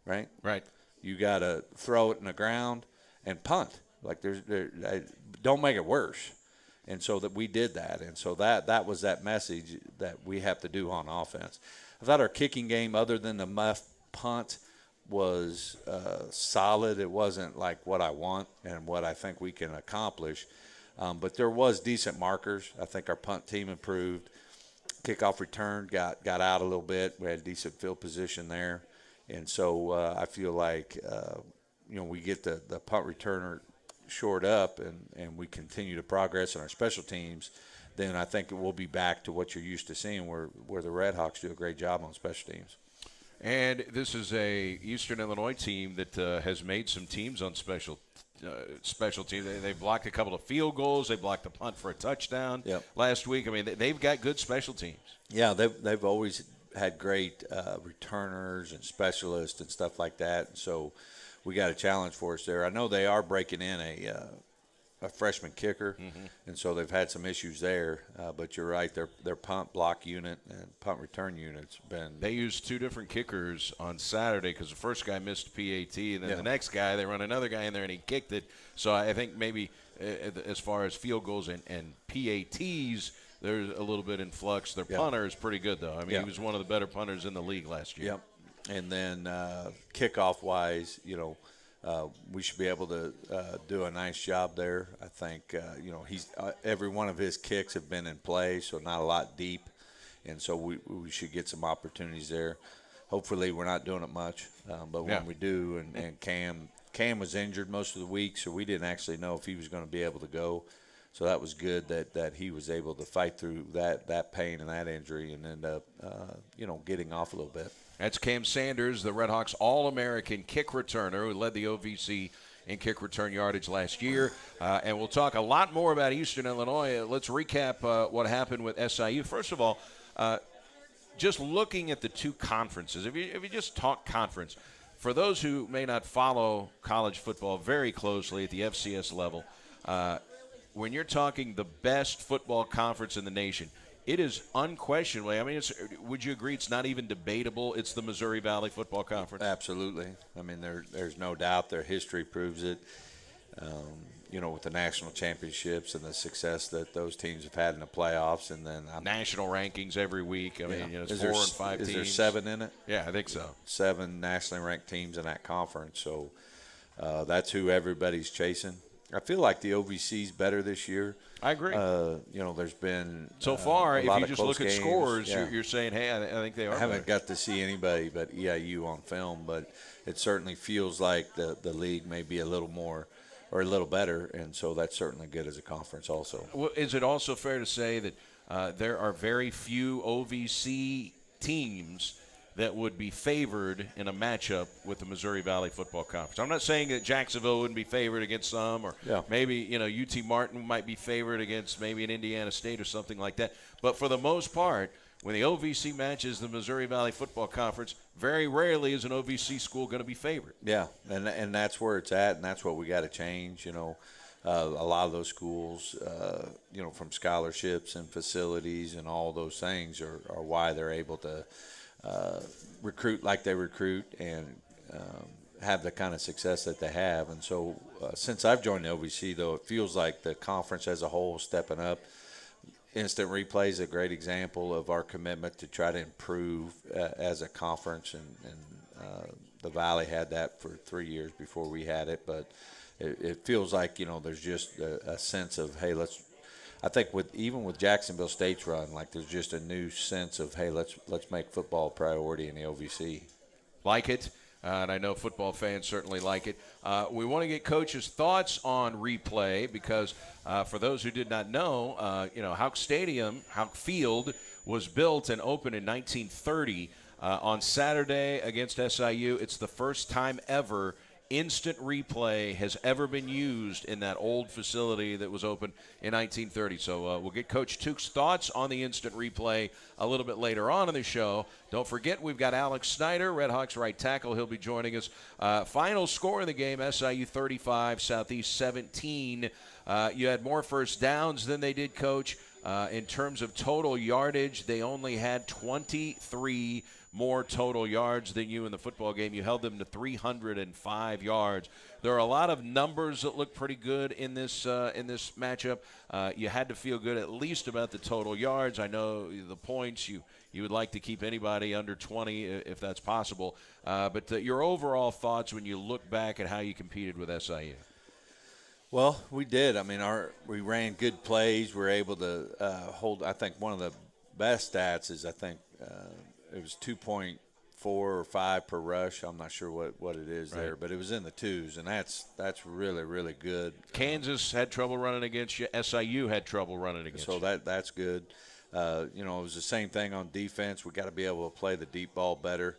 right? Right. You got to throw it in the ground and punt. Like don't make it worse. And so that we did that. And so that was that message that we have to do on offense. I thought our kicking game, other than the muff punt, was solid. It wasn't like what I want and what I think we can accomplish. But there was decent markers. I think our punt team improved. Kickoff return got out a little bit. We had decent field position there. And so I feel like, we get the punt returner shored up and we continue to progress in our special teams, then I think we'll be back to what you're used to seeing where the Red Hawks do a great job on special teams. And this is a Eastern Illinois team that has made some teams on special teams. They blocked a couple of field goals. They blocked the punt for a touchdown last week. I mean, they've got good special teams. Yeah, they've always had great returners and specialists and stuff like that. And so we got a challenge for us there. I know they are breaking in a freshman kicker, and so they've had some issues there. But you're right, their punt block unit and punt return unit's been. They used 2 different kickers on Saturday because the first guy missed PAT, and then the next guy, they run another guy in there and he kicked it. So I think maybe as far as field goals and PATs, there's a little bit in flux. Their punter is pretty good, though. I mean, he was one of the better punters in the league last year. Yep. And then kickoff-wise, we should be able to do a nice job there. I think, he's every one of his kicks have been in play, so not a lot deep. And so we should get some opportunities there. Hopefully we're not doing it much, but when we do, and Cam was injured most of the week, so we didn't actually know if he was going to be able to go. So that was good that he was able to fight through that pain and that injury and end up, getting off a little bit. That's Cam Sanders, the Red Hawks All-American kick returner who led the OVC in kick return yardage last year. And we'll talk a lot more about Eastern Illinois. Let's recap what happened with SIU. First of all, just looking at the 2 conferences, if you just talk conference, for those who may not follow college football very closely at the FCS level, when you're talking the best football conference in the nation, it is unquestionably, I mean, would you agree it's not even debatable, it's the Missouri Valley Football Conference? Absolutely. I mean, there's no doubt. Their history proves it, with the national championships and the success that those teams have had in the playoffs. And then national rankings every week. I mean, it's 4 and 5 teams. Is there 7 in it? Yeah, I think so. 7 nationally ranked teams in that conference. So that's who everybody's chasing. I feel like the OVC's better this year. I agree. There's been so far. If you just look at games. Scores, you're saying, hey, I think they are. I haven't got to see anybody but EIU on film, but it certainly feels like the league may be a little more or a little better, and so that's certainly good as a conference also. Well, is it also fair to say that there are very few OVC teams that would be favored in a matchup with the Missouri Valley Football Conference? I'm not saying that Jacksonville wouldn't be favored against some, or maybe UT Martin might be favored against maybe an Indiana State or something like that. But for the most part, when the OVC matches the Missouri Valley Football Conference, very rarely is an OVC school going to be favored. Yeah, and that's where it's at, and that's what we got to change. A lot of those schools, from scholarships and facilities and all those things are why they're able to recruit like they recruit and have the kind of success that they have. And so since I've joined the OVC, though, it feels like the conference as a whole is stepping up. Instant replay is a great example of our commitment to try to improve as a conference, and the Valley had that for 3 years before we had it. But it feels like, there's just a sense of, hey, I think even with Jacksonville State's run, like there's just a new sense of, hey, let's make football a priority in the OVC. Like it. And I know football fans certainly like it. We want to get Coach's thoughts on replay because for those who did not know, Houck Field was built and opened in 1930. On Saturday against SIU, it's the first time ever instant replay has ever been used in that old facility that was opened in 1930. So we'll get Coach Tuk's thoughts on the instant replay a little bit later on in the show. Don't forget, we've got Alex Snyder, Red Hawks right tackle. He'll be joining us. Final score of the game, SIU 35, Southeast 17. You had more first downs than they did, Coach. In terms of total yardage, they only had 23 more total yards than you in the football game. You held them to 305 yards. There are a lot of numbers that look pretty good in this matchup. You had to feel good at least about the total yards. I know the points, you would like to keep anybody under 20 if that's possible. But your overall thoughts when you look back at how you competed with SIU. Well, we did. I mean, we ran good plays. We were able to hold. I think one of the best stats is it was 2.4 or 5 per rush. I'm not sure what it is there, but it was in the twos, and that's really, really good. Kansas had trouble running against you. SIU had trouble running against you. So that's good. It was the same thing on defense. We got to be able to play the deep ball better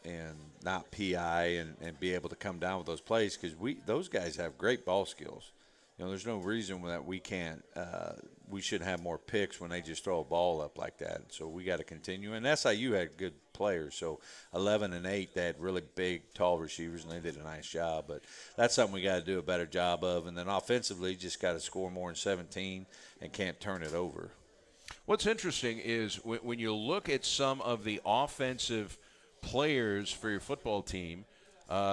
and not PI and be able to come down with those plays because those guys have great ball skills. There's no reason that we can't we should have more picks when they just throw a ball up like that. So we got to continue. And SIU had good players. So 11 and 8, they had really big, tall receivers, and they did a nice job. But that's something we got to do a better job of. And then offensively, just got to score more than 17 and can't turn it over. What's interesting is when you look at some of the offensive players for your football team,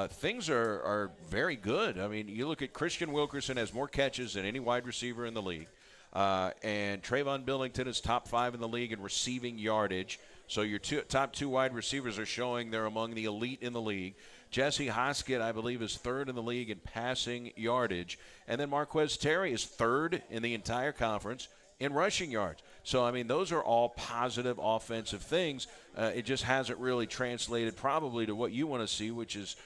things are very good. I mean, you look at Christian Wilkerson has more catches than any wide receiver in the league. And Trayvon Billington is top 5 in the league in receiving yardage. So your top 2 wide receivers are showing they're among the elite in the league. Jesse Hoskett, I believe, is 3rd in the league in passing yardage. And then Marquez Terry is 3rd in the entire conference in rushing yards. So, I mean, those are all positive offensive things. It just hasn't really translated probably to what you want to see, which is,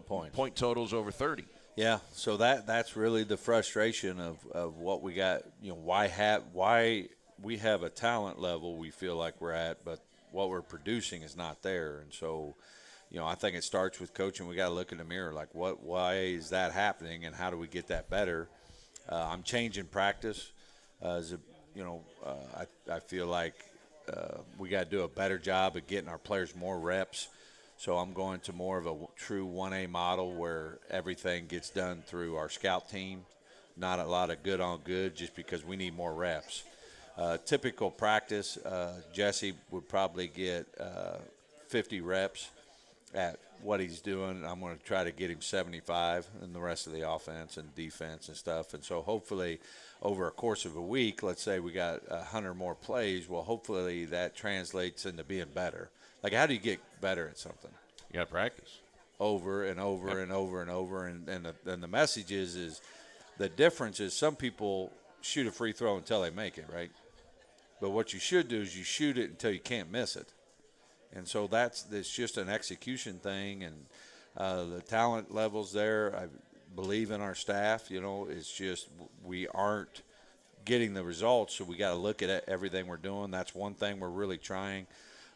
point totals over 30. Yeah, so that's really the frustration of what we got. Why we have a talent level we feel like we're at, but what we're producing is not there. And so, I think it starts with coaching. We got to look in the mirror, like why is that happening, and how do we get that better? I'm changing practice. I feel like we got to do a better job of getting our players more reps. So I'm going to more of a true 1A model where everything gets done through our scout team, not a lot of good on good just because we need more reps. Typical practice, Jesse would probably get 50 reps at what he's doing. I'm going to try to get him 75 in the rest of the offense and defense and stuff. And so hopefully over a course of a week, let's say we got 100 more plays, well, hopefully that translates into being better. Like, how do you get better at something? You got to practice. Over and over and over and over. And the message is the difference is some people shoot a free throw until they make it, right? But what you should do is you shoot it until you can't miss it. And so it's just an execution thing. And the talent levels there, I believe in our staff, it's just we aren't getting the results. So we got to look at everything we're doing. That's one thing we're really trying.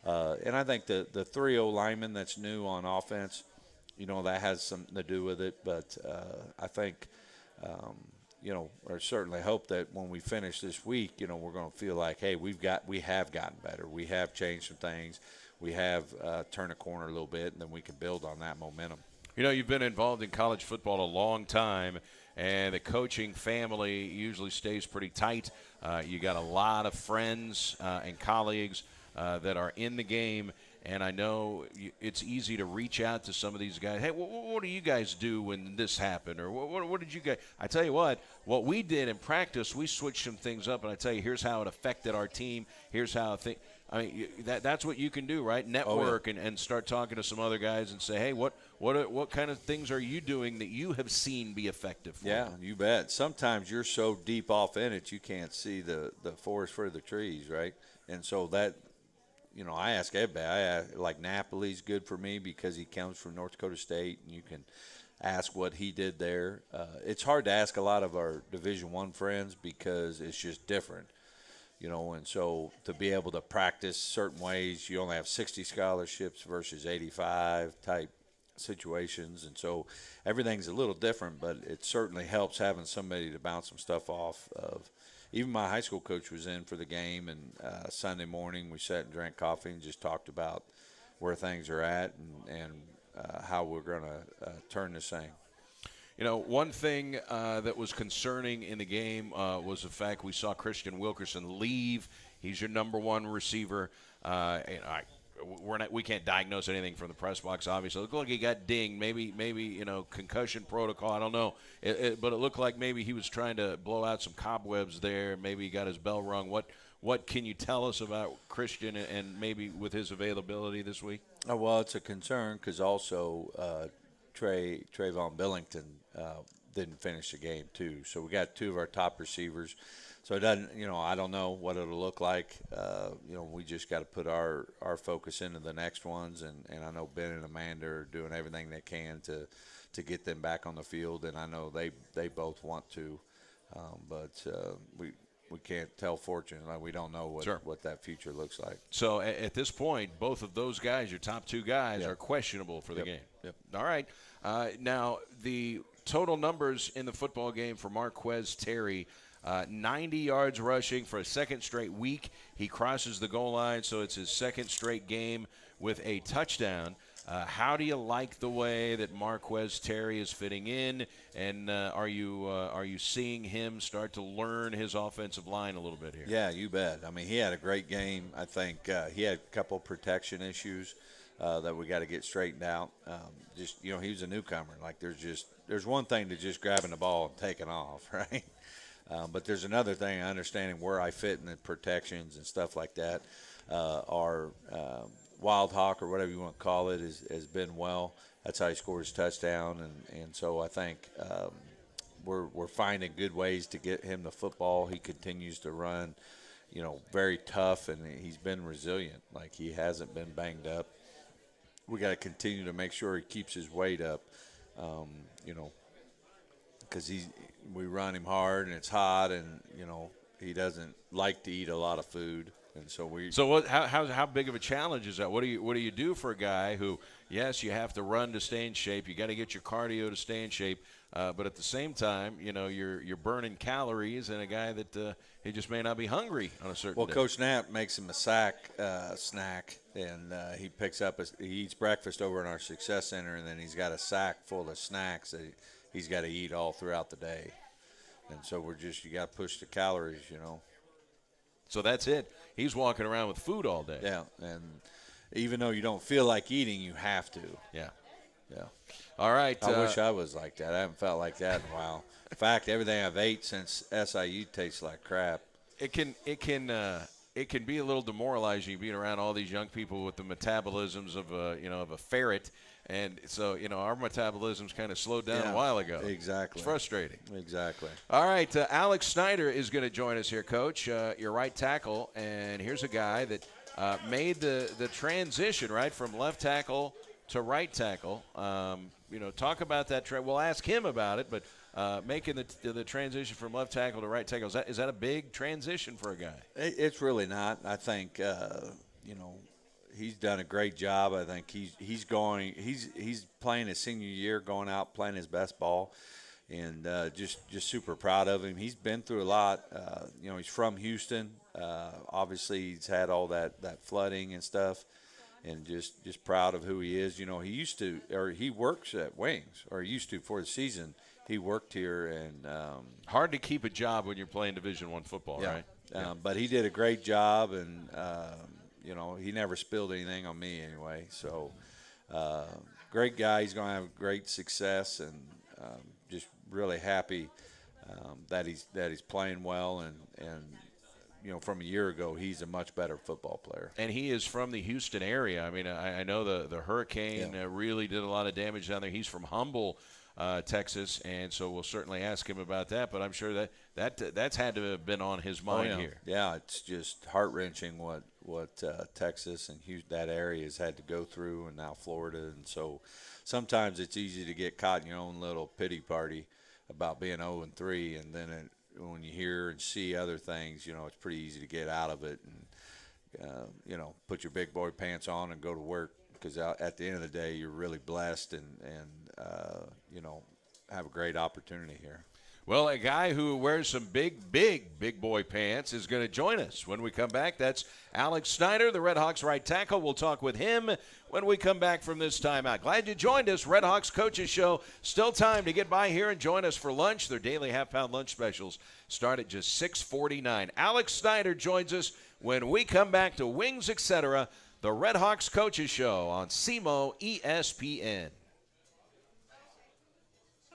And I think the 3-0 lineman that's new on offense, that has something to do with it. But I think, or certainly hope that when we finish this week, we're going to feel like, hey, we have gotten better. We have changed some things. We have turned a corner a little bit, and then we can build on that momentum. You've been involved in college football a long time, and the coaching family usually stays pretty tight. You got a lot of friends and colleagues that are in the game, And I know it's easy to reach out to some of these guys. Hey, what do you guys do when this happened? Or what did you guys – I tell you what we did in practice, we switched some things up. And I tell you, here's how it affected our team. Here's how I mean, that's what you can do, right? Network and start talking to some other guys and say, hey, what kind of things are you doing that you have seen be effective for Yeah, you? you bet. Sometimes you're so deep off in it you can't see the forest for the trees, right? And so that – I ask everybody. Like Napoli's good for me because he comes from North Dakota State, and you can ask what he did there. It's hard to ask a lot of our Division I friends because it's just different, and so to be able to practice certain ways, you only have 60 scholarships versus 85 type situations, and so everything's a little different, but it certainly helps having somebody to bounce some stuff off of. Even my high school coach was in for the game, and Sunday morning we sat and drank coffee and just talked about where things are at and how we're going to turn this thing. One thing that was concerning in the game was the fact we saw Christian Wilkerson leave. He's your number one receiver. We can't diagnose anything from the press box, obviously. It looked like he got dinged, maybe concussion protocol. I don't know. But it looked like maybe he was trying to blow out some cobwebs there. Maybe he got his bell rung. What can you tell us about Christian and maybe with his availability this week? Well, it's a concern because also Trayvon Billington didn't finish the game too. So we got two of our top receivers. So it doesn't, I don't know what it'll look like. We just got to put our focus into the next ones, and I know Ben and Amanda are doing everything they can to get them back on the field, and I know they both want to, but we can't tell fortune. Like, we don't know what that future looks like. So at this point, both of those guys, your top two guys, are questionable for the game. Yep. All right. Now the total numbers in the football game for Marquez Terry. 90 yards rushing for a second straight week. He crosses the goal line, so it's his second straight game with a touchdown. How do you like the way that Marquez Terry is fitting in, and are you seeing him start to learn his offensive line a little bit here? Yeah, you bet. I mean, he had a great game. I think he had a couple protection issues that we got to get straightened out. He was a newcomer. Like, there's one thing to just grabbing the ball and taking off, right? But there's another thing, understanding where I fit in the protections and stuff like that. Our Wild Hawk, or whatever you want to call it, has been well. That's how he scored his touchdown. And so I think we're finding good ways to get him the football. He continues to run, very tough, and he's been resilient. Like, he hasn't been banged up. We got to continue to make sure he keeps his weight up, because we run him hard and it's hot, and he doesn't like to eat a lot of food, and so we. So how big of a challenge is that? What do you do for a guy who, yes, you have to run to stay in shape, you got to get your cardio to stay in shape, but at the same time, you're burning calories, and a guy that he just may not be hungry on a certain day. Coach Knapp makes him a snack, and he eats breakfast over in our Success Center, and then he's got a sack full of snacks that he's got to eat all throughout the day. And so you got to push the calories, So that's it. He's walking around with food all day. Yeah, and even though you don't feel like eating, you have to. Yeah. All right. I wish I was like that. I haven't felt like that in a while. In fact, everything I've ate since SIU tastes like crap. It can be a little demoralizing being around all these young people with the metabolisms of a ferret. And so, our metabolism's kind of slowed down a while ago. Exactly. It's frustrating. Exactly. All right, Alex Snyder is going to join us here, Coach. Your right tackle, and here's a guy that made the transition, right, from left tackle to right tackle. Talk about that. We'll ask him about it, but making the transition from left tackle to right tackle, is that a big transition for a guy? It's really not. I think, he's done a great job. I think he's playing his senior year, going out playing his best ball, and just super proud of him. He's been through a lot. He's from Houston. Obviously, he's had all that flooding and stuff, and just proud of who he is. He works at Wings, or he used to for the season. He worked here, and hard to keep a job when you're playing Division I football, right? But he did a great job, and you know, he never spilled anything on me anyway. So great guy. He's going to have great success, and just really happy that he's playing well, and you know, from a year ago, he's a much better football player. And he is from the Houston area. I mean, I know the hurricane really did a lot of damage down there. He's from Humble, Texas, and so we'll certainly ask him about that. But I'm sure that's had to have been on his mind here. Yeah, it's just heart-wrenching what Texas and Houston, that area has had to go through, and now Florida. And so sometimes it's easy to get caught in your own little pity party about being 0-3, and then when you hear and see other things, you know, it's pretty easy to get out of it and, you know, put your big boy pants on and go to work, because at the end of the day, you're really blessed and you know, have a great opportunity here. Well, a guy who wears some big boy pants is going to join us when we come back. That's Alex Snyder, the Red Hawks right tackle. We'll talk with him when we come back from this timeout. Glad you joined us. Red Hawks Coaches Show. Still time to get by here and join us for lunch. Their daily half-pound lunch specials start at just $6.49. Alex Snyder joins us when we come back to Wings, Etc., the Red Hawks Coaches Show on SEMO ESPN.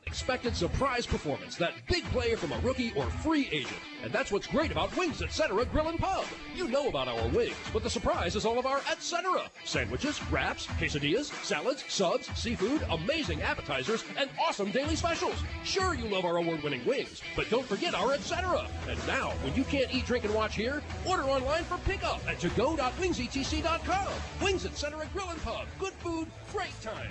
Expected surprise performance, that big play from a rookie or free agent. And that's what's great about Wings Etc. Grill and Pub. You know about our wings, but the surprise is all of our etc. Sandwiches, wraps, quesadillas, salads, subs, seafood, amazing appetizers, and awesome daily specials. Sure, you love our award-winning wings, but don't forget our etc. And now, when you can't eat, drink, and watch here, order online for pickup at togo.wingsetc.com. Wings Etc. Grill and Pub. Good food, great times.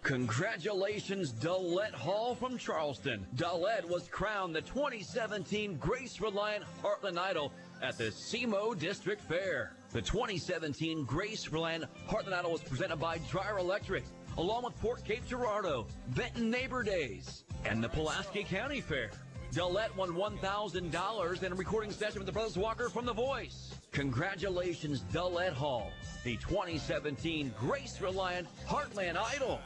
Congratulations, Dillette Hall from Charleston. Dillette was crowned the 2017 Grace Reliant Heartland Idol at the SEMO District Fair. The 2017 Grace Reliant Heartland Idol was presented by Dryer Electric, along with Port Cape Girardeau, Benton Neighbor Days, and the Pulaski County Fair. Dillette won $1,000 in a recording session with the Brothers Walker from The Voice. Congratulations, Dillette Hall, the 2017 Grace Reliant Heartland Idol.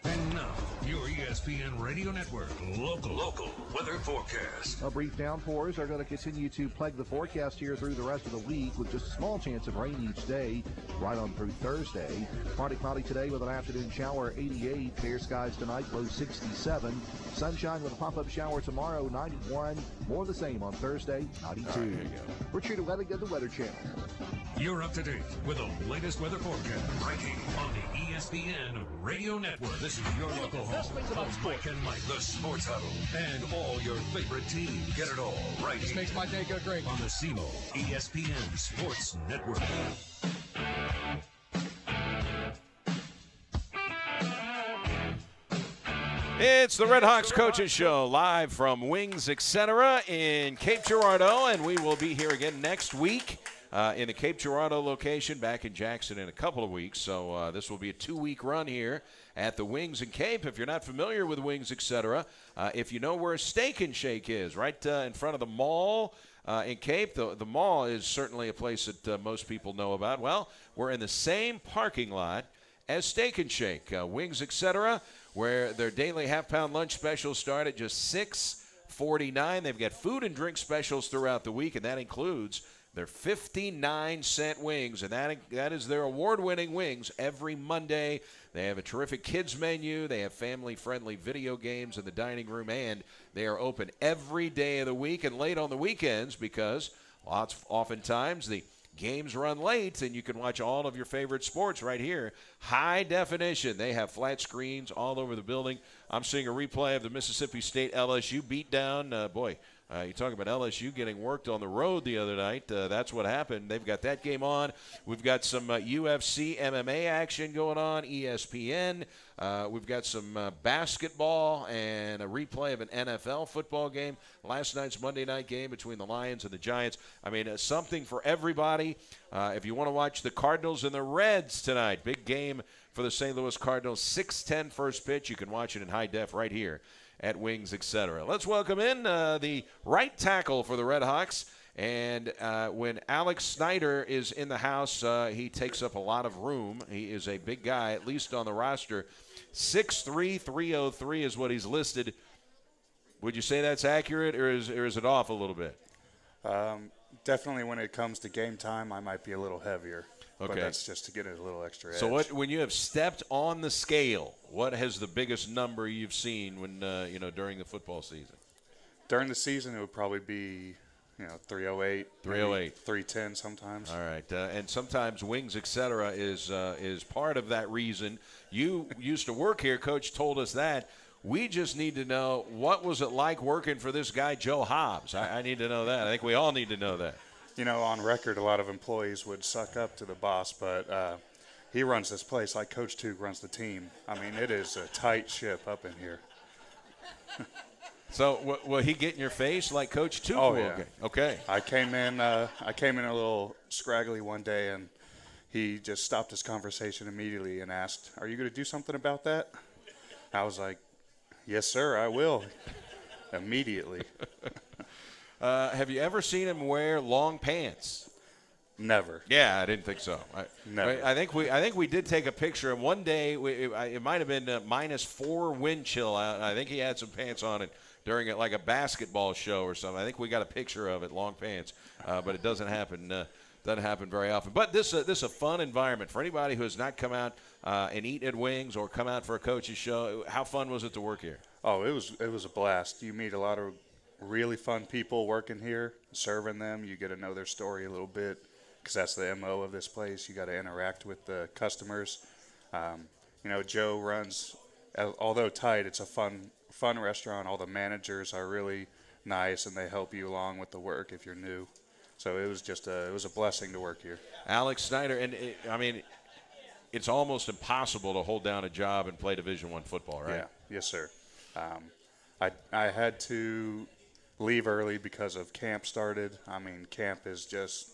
And now, your ESPN Radio Network local weather forecast. Brief downpours are going to continue to plague the forecast here through the rest of the week, with just a small chance of rain each day right on through Thursday. Partly cloudy today with an afternoon shower, 88. Fair skies tonight, low 67. Sunshine with a pop-up shower tomorrow, 91. More of the same on Thursday, 92. We're treated well again, the Weather Channel. You're up to date with the latest weather forecast. Breaking on the ESPN Radio Network. This is your local home of Mike and Mike, the Sports Huddle, and all your favorite teams. Get it all right. This makes my day go great. On the SEMO ESPN Sports Network. It's the Red Hawks Coaches Show, live from Wings Etc. in Cape Girardeau, and we will be here again next week in the Cape Girardeau location, back in Jackson in a couple of weeks. So this will be a 2-week run here at the Wings in Cape. If you're not familiar with Wings Etc., if you know where Steak and Shake is, right in front of the mall in Cape, the mall is certainly a place that most people know about. Well, we're in the same parking lot as Steak and Shake. Wings Etc., where their daily half-pound lunch specials start at just $6.49. They've got food and drink specials throughout the week, and that includes their 59-cent wings, and that is their award-winning wings every Monday. They have a terrific kids menu. They have family-friendly video games in the dining room, and they are open every day of the week and late on the weekends, because oftentimes the games run late, and you can watch all of your favorite sports right here. High definition. They have flat screens all over the building. I'm seeing a replay of the Mississippi State LSU beatdown. You talk about LSU getting worked on the road the other night. That's what happened. They've got that game on. We've got some UFC MMA action going on, ESPN. We've got some basketball and a replay of an NFL football game. Last night's Monday night game between the Lions and the Giants. I mean, something for everybody. If you want to watch the Cardinals and the Reds tonight, big game for the St. Louis Cardinals, 6:10 first pitch. You can watch it in high def right here at Wings, Etc. Let's welcome in the right tackle for the Red Hawks. And when Alex Snyder is in the house, he takes up a lot of room. He is a big guy, at least on the roster. 6'3", 303 is what he's listed. Would you say that's accurate, or is it off a little bit? Definitely when it comes to game time, I might be a little heavier. Okay. But that's just to get it a little extra edge. So when you have stepped on the scale, what has the biggest number you've seen when during the football season? During the season, it would probably be 308, 310 sometimes. All right, and sometimes Wings, etc. is part of that reason. You used to work here. Coach told us that. We just need to know, what was it like working for this guy, Joe Hobbs? I need to know that. I think we all need to know that. On record, a lot of employees would suck up to the boss, but he runs this place like Coach Tuke runs the team. I mean, it is a tight ship up in here. So will he get in your face like Coach Tuke? Oh, yeah. Okay. I came in a little scraggly one day, and he just stopped his conversation immediately and asked, "Are you going to do something about that?" I was like, "Yes, sir, I will." Immediately. Have you ever seen him wear long pants? Never. Yeah, I didn't think so. Never. I think we did take a picture. And one day, it might have been -4 wind chill out. I think he had some pants on it during like a basketball show or something. I think we got a picture of it, long pants. But it doesn't happen. Doesn't happen very often. But this is a fun environment for anybody who has not come out and eat at Wings or come out for a coach's show. How fun was it to work here? Oh, it was a blast. You meet a lot of really fun people working here, serving them. You get to know their story a little bit, because that's the MO of this place. You got to interact with the customers. Joe runs, although tight, it's a fun restaurant. All the managers are really nice, and they help you along with the work if you're new. So it was just it was a blessing to work here. Alex Snyder, and it's almost impossible to hold down a job and play Division I football, right? Yeah, yes, sir. I had to leave early because of camp started. I mean, camp is just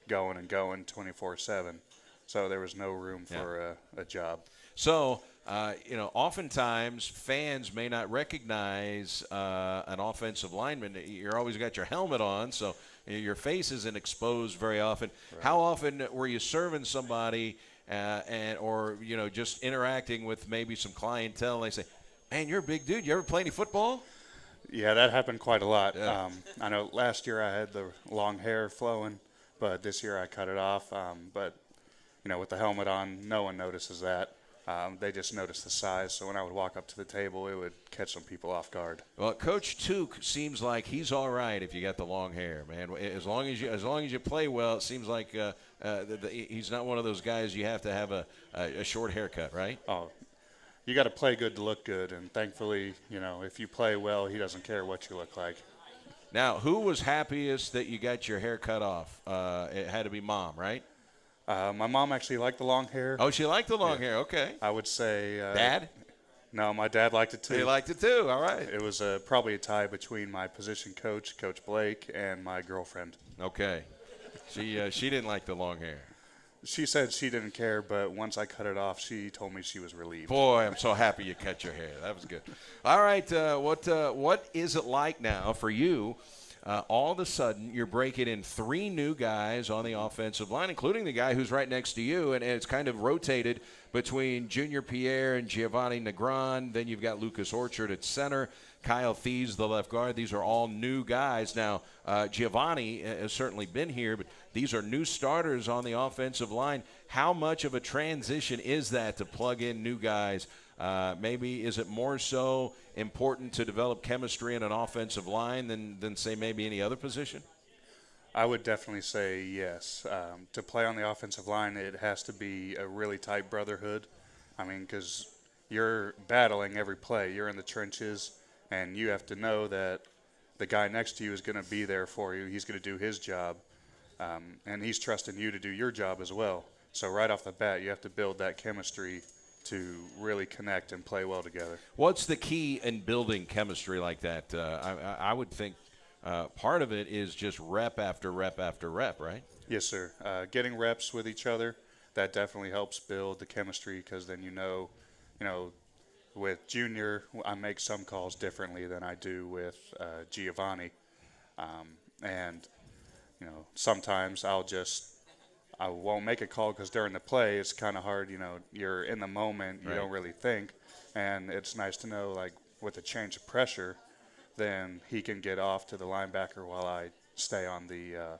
going and going 24/7, so there was no room for a job. So, oftentimes fans may not recognize an offensive lineman. You're always got your helmet on, so your face isn't exposed very often. Right. How often were you serving somebody or just interacting with maybe some clientele, and they say, "Man, you're a big dude. You ever play any football?" Yeah, that happened quite a lot. Yeah. I know last year I had the long hair flowing, but this year I cut it off. But with the helmet on, no one notices that. They just notice the size. So when I would walk up to the table, it would catch some people off guard. Well, Coach Tuke seems like he's all right if you got the long hair, man. As long as you play well, it seems like he's not one of those guys you have to have a short haircut, right? Oh, you got to play good to look good, and thankfully, if you play well, he doesn't care what you look like. Now, who was happiest that you got your hair cut off? It had to be Mom, right? My mom actually liked the long hair. Oh, she liked the long hair. Okay. I would say. Dad? No, my dad liked it too. He liked it too. All right. It was probably a tie between my position coach, Coach Blake, and my girlfriend. Okay. She didn't like the long hair. She said she didn't care, but once I cut it off, she told me she was relieved. Boy, I'm so happy you cut your hair. That was good. All right, what is it like now for you? All of a sudden, you're breaking in 3 new guys on the offensive line, including the guy who's right next to you, and it's kind of rotated between Junior Pierre and Giovanni Negron. Then you've got Lucas Orchard at center, Kyle Thies, the left guard. These are all new guys. Now, Giovanni has certainly been here, but these are new starters on the offensive line. How much of a transition is that to plug in new guys? Maybe is it more so important to develop chemistry in an offensive line than say, maybe any other position? I would definitely say yes. To play on the offensive line, it has to be a really tight brotherhood. I mean, because you're battling every play. You're in the trenches, and you have to know that the guy next to you is going to be there for you. He's going to do his job, and he's trusting you to do your job as well. So right off the bat, you have to build that chemistry to really connect and play well together. What's the key in building chemistry like that? I would think part of it is just rep after rep after rep, right? Yes, sir. Getting reps with each other, that definitely helps build the chemistry, because then with Junior, I make some calls differently than I do with Giovanni. And sometimes I won't make a call because during the play it's kind of hard. You're in the moment, you don't really think, and it's nice to know, like, with a change of pressure, then he can get off to the linebacker while I stay on the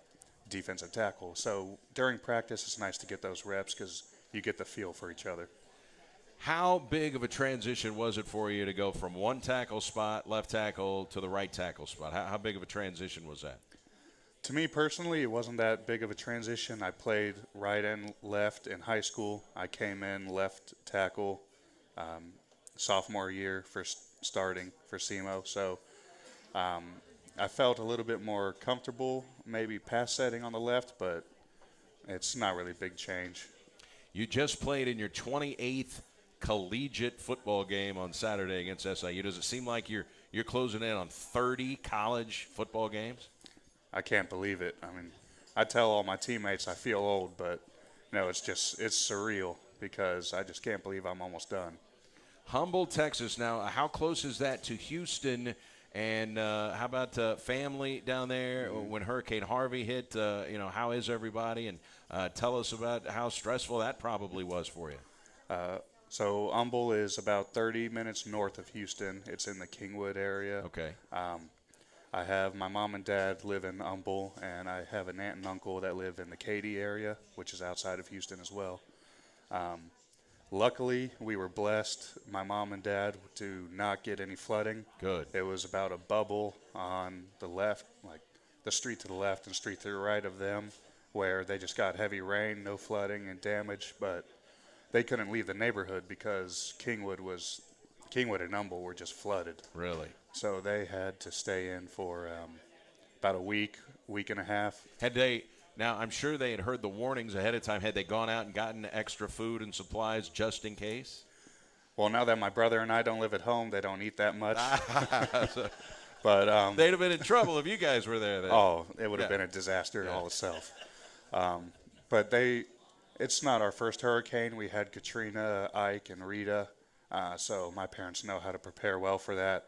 defensive tackle. So during practice, it's nice to get those reps because you get the feel for each other. How big of a transition was it for you to go from one tackle spot, left tackle, to the right tackle spot? How big of a transition was that? To me personally, it wasn't that big of a transition. I played right and left in high school. I came in left tackle sophomore year for starting for SEMO. So I felt a little bit more comfortable, maybe pass setting on the left, but it's not really a big change. You just played in your 28th collegiate football game on Saturday against SIU. Does it seem like you're closing in on 30 college football games? I can't believe it. I mean, I tell all my teammates I feel old, but it's surreal because I just can't believe I'm almost done. Humble, Texas. Now, how close is that to Houston? And how about family down there when Hurricane Harvey hit? How is everybody? And tell us about how stressful that probably was for you. So Humble is about 30 minutes north of Houston. It's in the Kingwood area. Okay. I have my mom and dad live in Humble, and I have an aunt and uncle that live in the Katy area, which is outside of Houston as well. Luckily, we were blessed, my mom and dad, to not get any flooding. Good. It was about a bubble on the left, like the street to the left and street to the right of them, where they just got heavy rain, no flooding and damage, but they couldn't leave the neighborhood because Kingwood and Humble were just flooded. Really? So they had to stay in for about a week and a half. Now, I'm sure they had heard the warnings ahead of time. Had they gone out and gotten extra food and supplies just in case? Well, now that my brother and I don't live at home, they don't eat that much. But they'd have been in trouble if you guys were there then. Oh, it would have been a disaster in all itself. But it's not our first hurricane. We had Katrina, Ike, and Rita. So my parents know how to prepare well for that.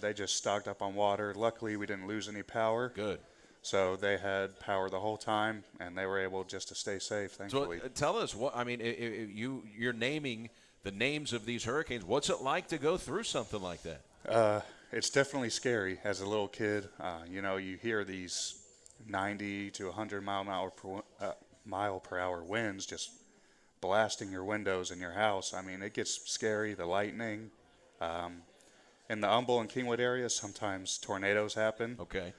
They just stocked up on water. Luckily, we didn't lose any power. Good. So they had power the whole time, and they were able just to stay safe, thankfully. So tell us, you're naming the names of these hurricanes. What's it like to go through something like that? It's definitely scary as a little kid. You hear these 90 to 100 mile per hour winds just blasting your windows in your house. I mean, it gets scary, the lightning. In the Humble and Kingwood area, sometimes tornadoes happen. Okay.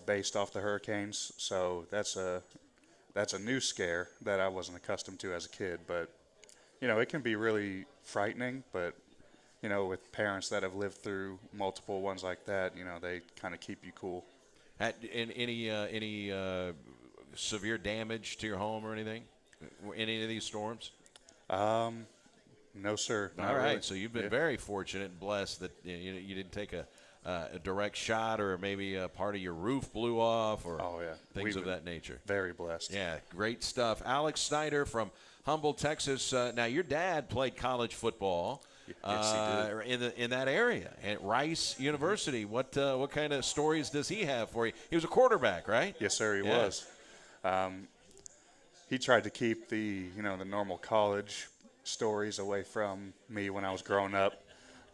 Based off the hurricanes, so that's a new scare that I wasn't accustomed to as a kid. But it can be really frightening. But with parents that have lived through multiple ones like that, they kind of keep you cool. Any severe damage to your home or anything? Any of these storms? No, sir. All right. Really. So you've been very fortunate and blessed that you didn't take a direct shot, or maybe a part of your roof blew off, or things of that nature. Very blessed. Yeah, great stuff. Alex Snyder from Humble, Texas. Now, your dad played college football in that area at Rice University. What kind of stories does he have for you? He was a quarterback, right? Yes, sir, he was. He tried to keep the normal college stories away from me when I was growing up,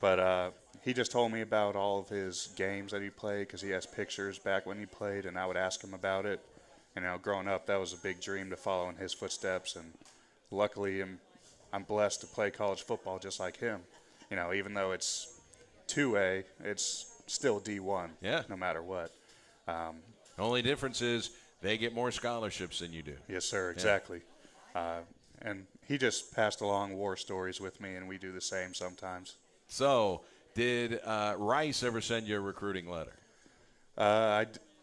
but he just told me about all of his games that he played because he has pictures back when he played, and I would ask him about it. Growing up, that was a big dream to follow in his footsteps, and luckily I'm blessed to play college football just like him. Even though it's 2A, it's still D1, no matter what. Only difference is they get more scholarships than you do. Yes, sir, exactly. And he just passed along war stories with me, and we do the same sometimes. So, did Rice ever send you a recruiting letter?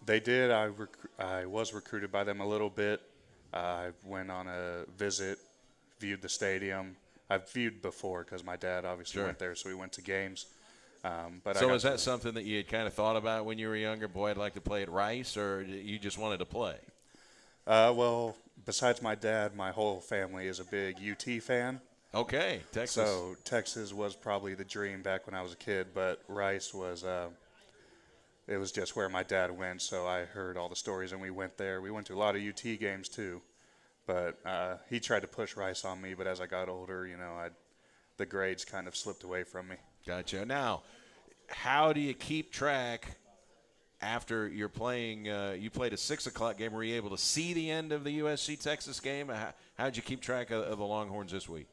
They did. I was recruited by them a little bit. I went on a visit, viewed the stadium. I've viewed before because my dad obviously went there, so we went to games. So is that something that you had kind of thought about when you were younger? Boy, I'd like to play at Rice, or you just wanted to play? Well, besides my dad, my whole family is a big UT fan. Okay, Texas. So Texas was probably the dream back when I was a kid, but Rice was it was just where my dad went, so I heard all the stories, and we went there. We went to a lot of UT games too, but he tried to push Rice on me, but as I got older, the grades kind of slipped away from me. Gotcha. Now, how do you keep track after you're playing, you played a 6 o'clock game. Were you able to see the end of the USC-Texas game? How'd you keep track of the Longhorns this week?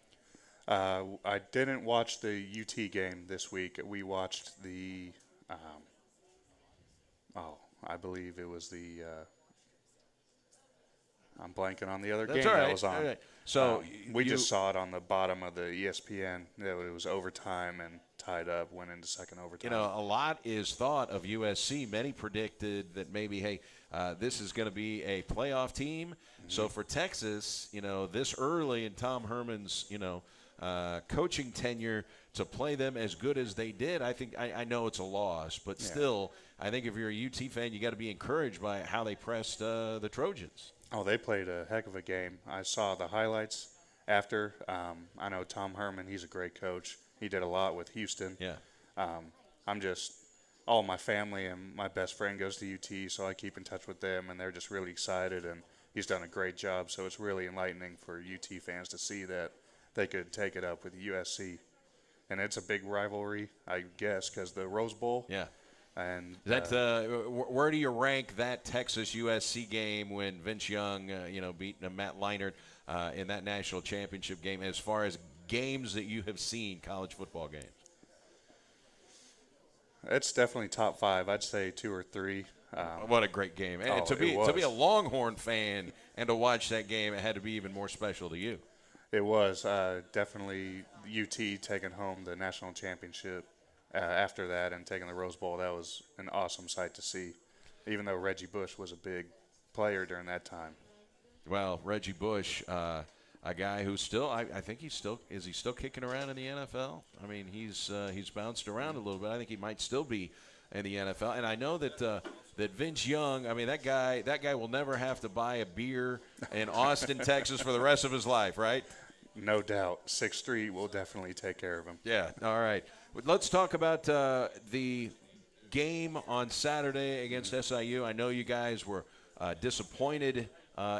I didn't watch the UT game this week. We watched the, I believe it was the, I'm blanking on the other game that was on. All right. So we just saw it on the bottom of the ESPN. That it was overtime and tied up, went into second overtime. You know, a lot is thought of USC. Many predicted that maybe, hey, this is going to be a playoff team. Mm-hmm. So for Texas, you know, this early in Tom Herman's, you know, coaching tenure, to play them as good as they did, I think I know it's a loss, but still, I think if you're a UT fan, you got to be encouraged by how they pressed the Trojans. Oh, they played a heck of a game. I saw the highlights after. I know Tom Herman, he's a great coach. He did a lot with Houston. Yeah. I'm just, all my family and my best friend goes to UT, so I keep in touch with them, and they're just really excited, and he's done a great job. So it's really enlightening for UT fans to see that they could take it up with USC. And it's a big rivalry, I guess, because the Rose Bowl. Yeah. And that where do you rank that Texas USC game when Vince Young, beat Matt Leinart in that national championship game, as far as games that you have seen, college football games? It's definitely top 5. I'd say 2 or 3. What a great game! And to be a Longhorn fan and to watch that game, it had to be even more special to you. It was definitely UT taking home the national championship. After that and taking the Rose Bowl, that was an awesome sight to see, even though Reggie Bush was a big player during that time. Well, Reggie Bush, a guy who's still, I think is he still kicking around in the NFL? I mean, he's bounced around a little bit. I think he might still be in the NFL. And I know that that Vince Young, I mean, that guy will never have to buy a beer in Austin, Texas for the rest of his life, right? No doubt. 6th Street will definitely take care of him. Yeah, all right. Let's talk about the game on Saturday against SIU. I know you guys were disappointed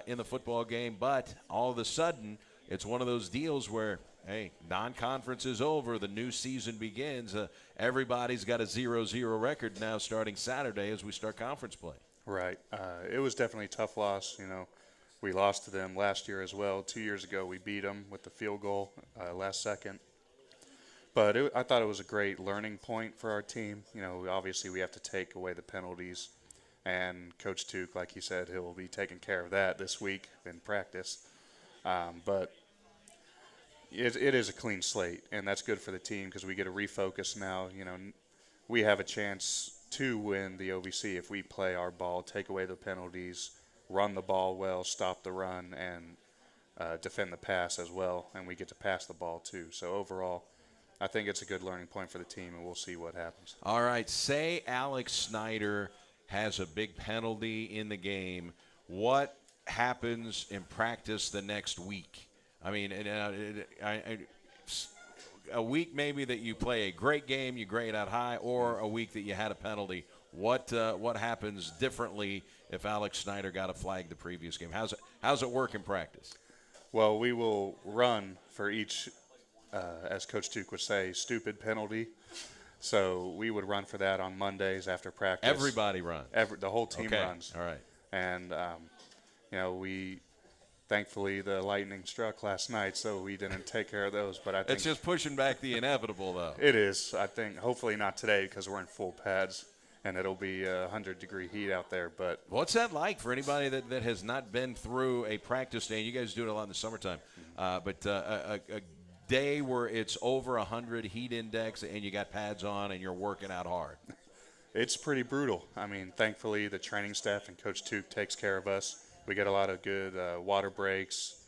in the football game, but all of a sudden it's one of those deals where, hey, non-conference is over. The new season begins. Everybody's got a 0-0 record now starting Saturday as we start conference play. Right. It was definitely a tough loss. You know, we lost to them last year as well. 2 years ago we beat them with the field goal last second. But I thought it was a great learning point for our team. You know, obviously we have to take away the penalties. And Coach Tuke, like he said, he'll be taking care of that this week in practice. But it is a clean slate, and that's good for the team because we get to refocus now. You know, we have a chance to win the OVC if we play our ball, take away the penalties, run the ball well, stop the run, and defend the pass as well. And we get to pass the ball too. So overall, I think it's a good learning point for the team, and we'll see what happens. All right. Say Alex Snyder has a big penalty in the game. What happens in practice the next week? I mean, a week maybe that you play a great game, you grade out high, or a week that you had a penalty. What happens differently if Alex Snyder got a flag the previous game? How's it work in practice? Well, we will run for each, as Coach Tuke would say, stupid penalty. So we would run for that on Mondays after practice. Everybody runs. The whole team runs. All right. And, thankfully the lightning struck last night, so we didn't take care of those. But I think it's just pushing back the inevitable, though. It is. I think hopefully not today because we're in full pads and it'll be 100-degree heat out there. But what's that like for anybody that has not been through a practice day? You guys do it a lot in the summertime, but a day where it's over 100 heat index and you got pads on and you're working out hard. It's pretty brutal. I mean, thankfully the training staff and Coach Tuke takes care of us. We get a lot of good water breaks.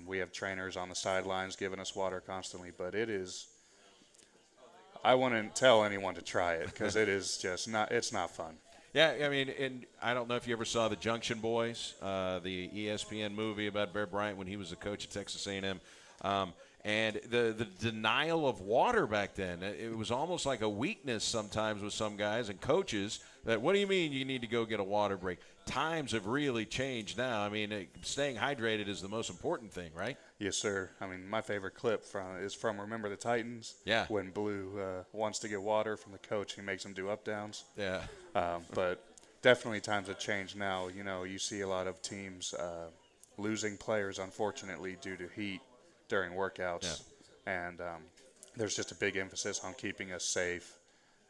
We have trainers on the sidelines giving us water constantly, but it is – I wouldn't tell anyone to try it because it is just not – it's not fun. Yeah, I mean, and I don't know if you ever saw the Junction Boys, the ESPN movie about Bear Bryant when he was the coach at Texas A&M. And the denial of water back then, it was almost like a weakness sometimes with some guys and coaches that, what do you mean you need to go get a water break? Times have really changed now. I mean, staying hydrated is the most important thing, right? Yes, sir. I mean, my favorite clip is from Remember the Titans? Yeah. When Blue wants to get water from the coach, he makes him do up-downs. Yeah. But definitely times have changed now. You know, you see a lot of teams losing players, unfortunately, due to heat during workouts. Yeah. And there's just a big emphasis on keeping us safe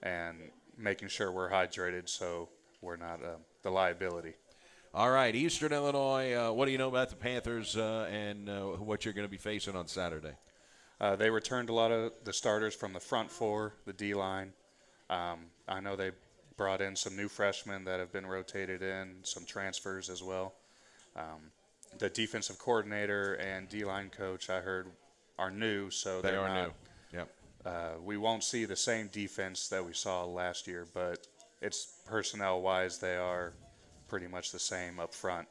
and making sure we're hydrated so we're not the liability. All right, Eastern Illinois, what do you know about the Panthers and what you're going to be facing on Saturday? They returned a lot of the starters from the front four, the D-line. I know they brought in some new freshmen that have been rotated in, some transfers as well. The defensive coordinator and D-line coach, I heard, are new, so they are not, new. Yep. We won't see the same defense that we saw last year, but it's personnel-wise, they are pretty much the same up front.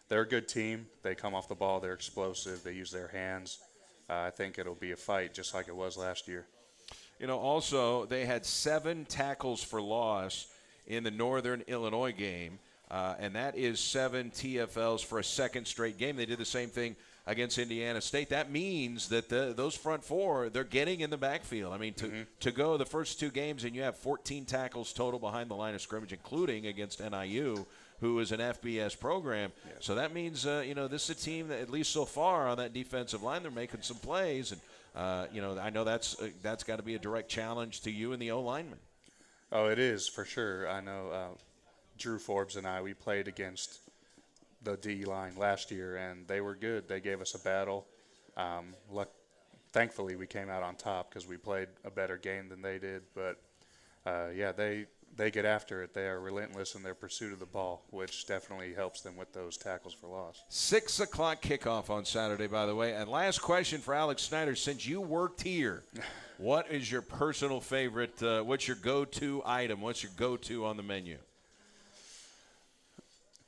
They're a good team. They come off the ball. They're explosive. They use their hands. I think it'll be a fight just like it was last year. You know, also, they had 7 tackles for loss in the Northern Illinois game. And that is 7 TFLs for a second straight game. They did the same thing against Indiana State. That means that those front four, they're getting in the backfield. I mean, to go the first 2 games and you have 14 tackles total behind the line of scrimmage, including against NIU, who is an FBS program. Yeah. So that means, you know, this is a team that, at least so far on that defensive line, they're making some plays. And, you know, I know that's got to be a direct challenge to you and the O-lineman. Oh, it is, for sure. I know Drew Forbes and I, we played against the D-line last year, and they were good. They gave us a battle. Thankfully, we came out on top because we played a better game than they did. But, yeah, they get after it. They are relentless in their pursuit of the ball, which definitely helps them with those tackles for loss. 6 o'clock kickoff on Saturday, by the way. And last question for Alex Snyder. Since you worked here, what is your personal favorite? What's your go-to item? What's your go-to on the menu?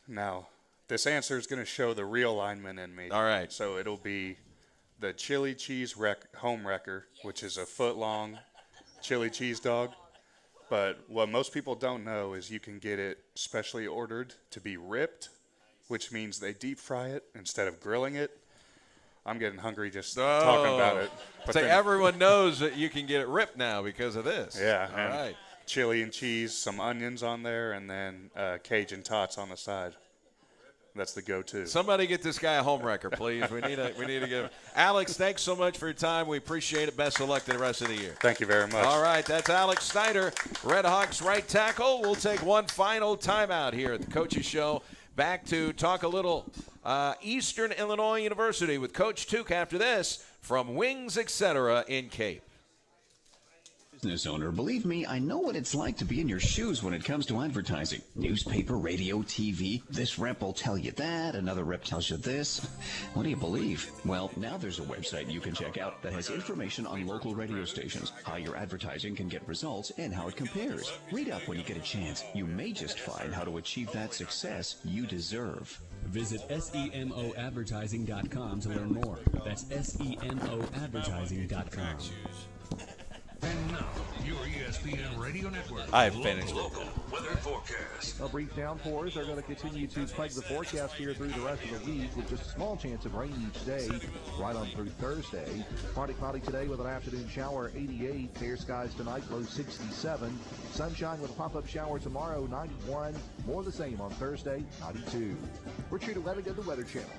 Now, this answer is going to show the real lineman in me. All right. So it'll be the chili cheese home wrecker, which is a foot-long chili cheese dog. But what most people don't know is you can get it specially ordered to be ripped, which means they deep fry it instead of grilling it. I'm getting hungry just talking about it. But everyone knows that you can get it ripped now because of this. Yeah. All right. Chili and cheese, some onions on there, and then Cajun tots on the side. That's the go-to. Somebody get this guy a home wrecker, please. We need to get him. Alex, thanks so much for your time. We appreciate it. Best of luck to the rest of the year. Thank you very much. All right, that's Alex Snyder, Red Hawks right tackle. We'll take one final timeout here at the Coaches Show. Back to talk a little Eastern Illinois University with Coach Tuke after this from Wings, Etc. in Cape. Business owner, believe me, I know what it's like to be in your shoes when it comes to advertising. Newspaper, radio, TV. This rep will tell you that. Another rep tells you this. What do you believe? Well, now there's a website you can check out that has information on local radio stations, how your advertising can get results, and how it compares. Read up when you get a chance. You may just find how to achieve that success you deserve. Visit SEMOadvertising.com to learn more. That's SEMOadvertising.com. And now, your ESPN Radio Network. I've finished local weather forecast. Well, brief downpours are going to continue to plague the forecast here through the rest of the week with just a small chance of rain each day right on through Thursday. Partly cloudy today with an afternoon shower, 88. Fair skies tonight, low 67. Sunshine with a pop-up shower tomorrow, 91. More the same on Thursday, 92. We're true to Weather, the Weather Channel.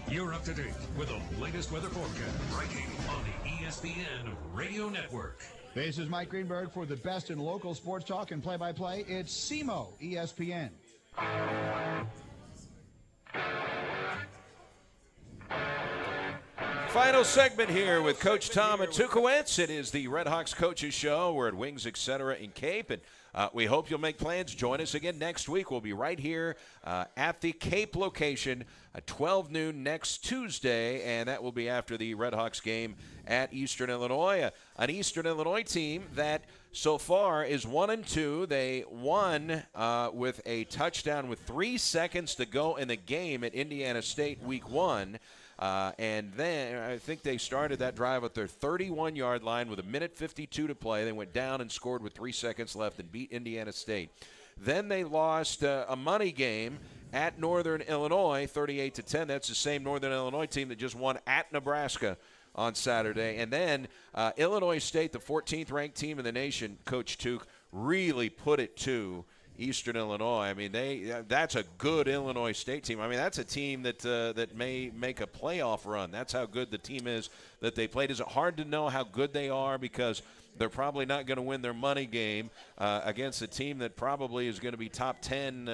You're up to date with the latest weather forecast right here on the ESPN Radio Network. This is Mike Greenberg for the best in local sports talk and play-by-play. It's SEMO ESPN. Final segment here with Coach Tom Atukowicz. It is the Red Hawks Coaches Show. We're at Wings, Etc. in Cape, and we hope you'll make plans. Join us again next week. We'll be right here at the Cape location at 12 noon next Tuesday, and that will be after the Red Hawks game at Eastern Illinois. An Eastern Illinois team that so far is 1-2. They won with a touchdown with 3 seconds to go in the game at Indiana State Week 1. And then I think they started that drive at their 31-yard line with 1:52 to play. They went down and scored with 3 seconds left and beat Indiana State. Then they lost a money game at Northern Illinois, 38-10. That's the same Northern Illinois team that just won at Nebraska on Saturday. And then Illinois State, the 14th ranked team in the nation, Coach Tuke, really put it to Eastern Illinois. I mean, that's a good Illinois State team. I mean, that's a team that may make a playoff run. That's how good the team is that they played. Is it hard to know how good they are because they're probably not going to win their money game against a team that probably is going to be top 10,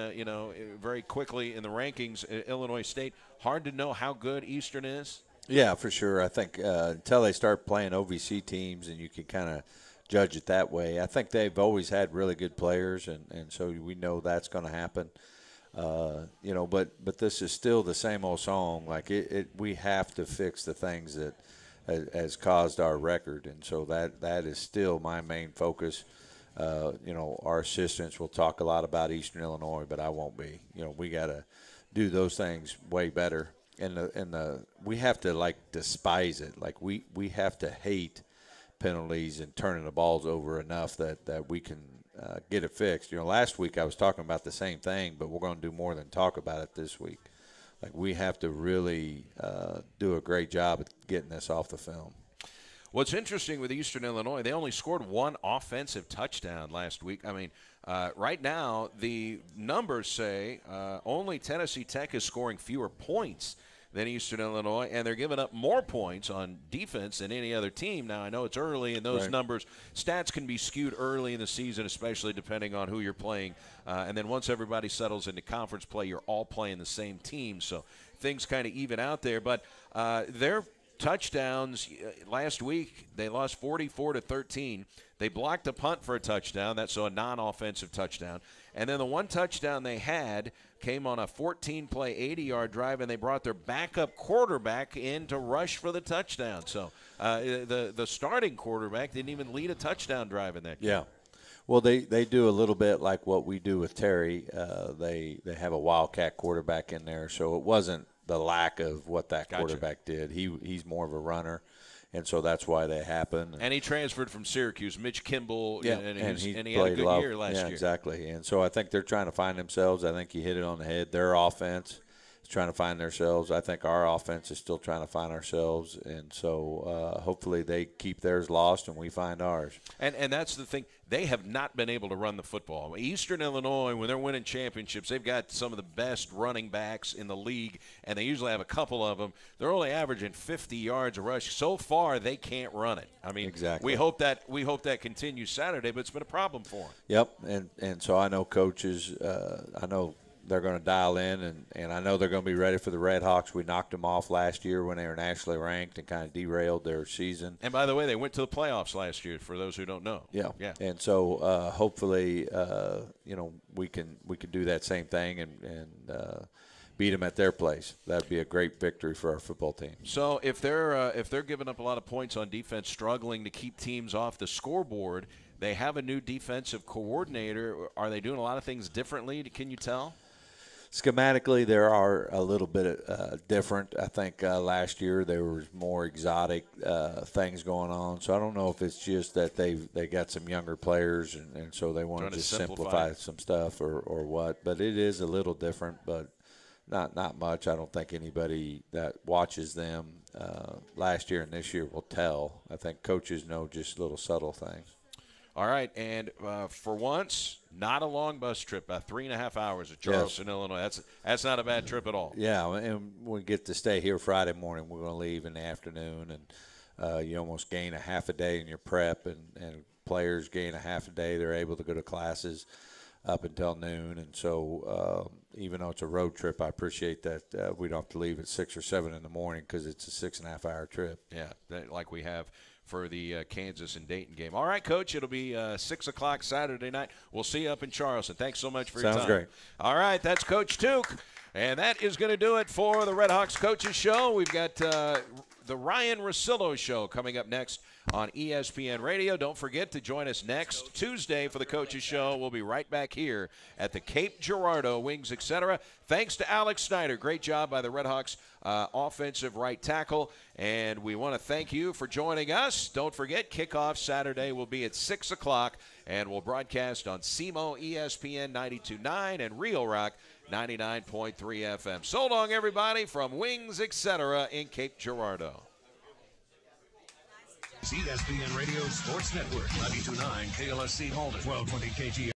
very quickly in the rankings, Illinois State? Hard to know how good Eastern is? Yeah, for sure. I think until they start playing OVC teams and you can kind of judge it that way. I think they've always had really good players, and so we know that's going to happen. But this is still the same old song. Like we have to fix the things that has caused our record, and so that is still my main focus. Our assistants will talk a lot about Eastern Illinois, but I won't be. We got to do those things way better, and we have to despise it. Like we have to hate penalties and turning the balls over enough that we can get it fixed. Last week I was talking about the same thing, but we're going to do more than talk about it this week. Like we have to really do a great job at getting this off the film. What's interesting with Eastern Illinois, they only scored one offensive touchdown last week. I mean, right now the numbers say only Tennessee Tech is scoring fewer points than Eastern Illinois, and they're giving up more points on defense than any other team. Now, I know it's early, and those numbers, stats can be skewed early in the season, especially depending on who you're playing. And then once everybody settles into conference play, you're all playing the same team, so things kind of even out there. But their touchdowns last week, they lost 44-13. They blocked a punt for a touchdown, that's a non-offensive touchdown. And then the one touchdown they had came on a 14-play, 80-yard drive, and they brought their backup quarterback in to rush for the touchdown. So the starting quarterback didn't even lead a touchdown drive in that game. Yeah. Well, they do a little bit like what we do with Terry. They have a Wildcat quarterback in there, so it wasn't the lack of what that quarterback did. He's more of a runner. And so that's why they happen. And he transferred from Syracuse, Mitch Kimball, and he had a good year last year. Yeah, exactly. And so I think they're trying to find themselves. I think you hit it on the head. Their offense is trying to find themselves. I think our offense is still trying to find ourselves. And so hopefully they keep theirs lost and we find ours. And that's the thing. They have not been able to run the football. Eastern Illinois, when they're winning championships, they've got some of the best running backs in the league, and they usually have a couple of them. They're only averaging 50 yards a rush. So far, they can't run it. I mean, exactly. we hope that continues Saturday, but it's been a problem for them. Yep, and so I know coaches, I know they're going to dial in, and I know they're going to be ready for the Red Hawks. We knocked them off last year when they were nationally ranked and kind of derailed their season. And by the way, they went to the playoffs last year, for those who don't know. Yeah. And so hopefully, we can do that same thing and beat them at their place. That'd be a great victory for our football team. So if they're giving up a lot of points on defense, struggling to keep teams off the scoreboard, they have a new defensive coordinator. Are they doing a lot of things differently? Can you tell? Schematically, there are a little bit different. I think last year there was more exotic things going on. So I don't know if it's just that they got some younger players and so they want to just simplify some stuff or what. But it is a little different, but not much. I don't think anybody that watches them last year and this year will tell. I think coaches know just little subtle things. All right, and for once, not a long bus trip, about 3.5 hours to Charleston, Illinois. That's not a bad trip at all. Yeah, and we get to stay here Friday morning. We're going to leave in the afternoon, and you almost gain a half a day in your prep, and players gain a half a day. They're able to go to classes up until noon, and so even though it's a road trip, I appreciate that we don't have to leave at 6 or 7 in the morning because it's a 6.5 hour trip. Yeah, like we have for the Kansas and Dayton game. All right, Coach, it'll be 6 o'clock Saturday night. We'll see you up in Charleston. Thanks so much for your time. Sounds great. All right, that's Coach Tuke. And that is going to do it for the Red Hawks Coaches Show. We've got the Ryan Russillo Show coming up next on ESPN Radio. Don't forget to join us next Tuesday for the Coaches Show. We'll be right back here at the Cape Girardeau Wings, etc. Thanks to Alex Snyder. Great job by the Redhawks offensive right tackle. And we want to thank you for joining us. Don't forget, kickoff Saturday will be at 6 o'clock, and we'll broadcast on SEMO ESPN 92.9 and Real Rock 99.3 FM. So long, everybody, from Wings, etc. in Cape Girardeau. ESPN Radio Sports Network, 92.9 KLSC Halden, 1220 KG.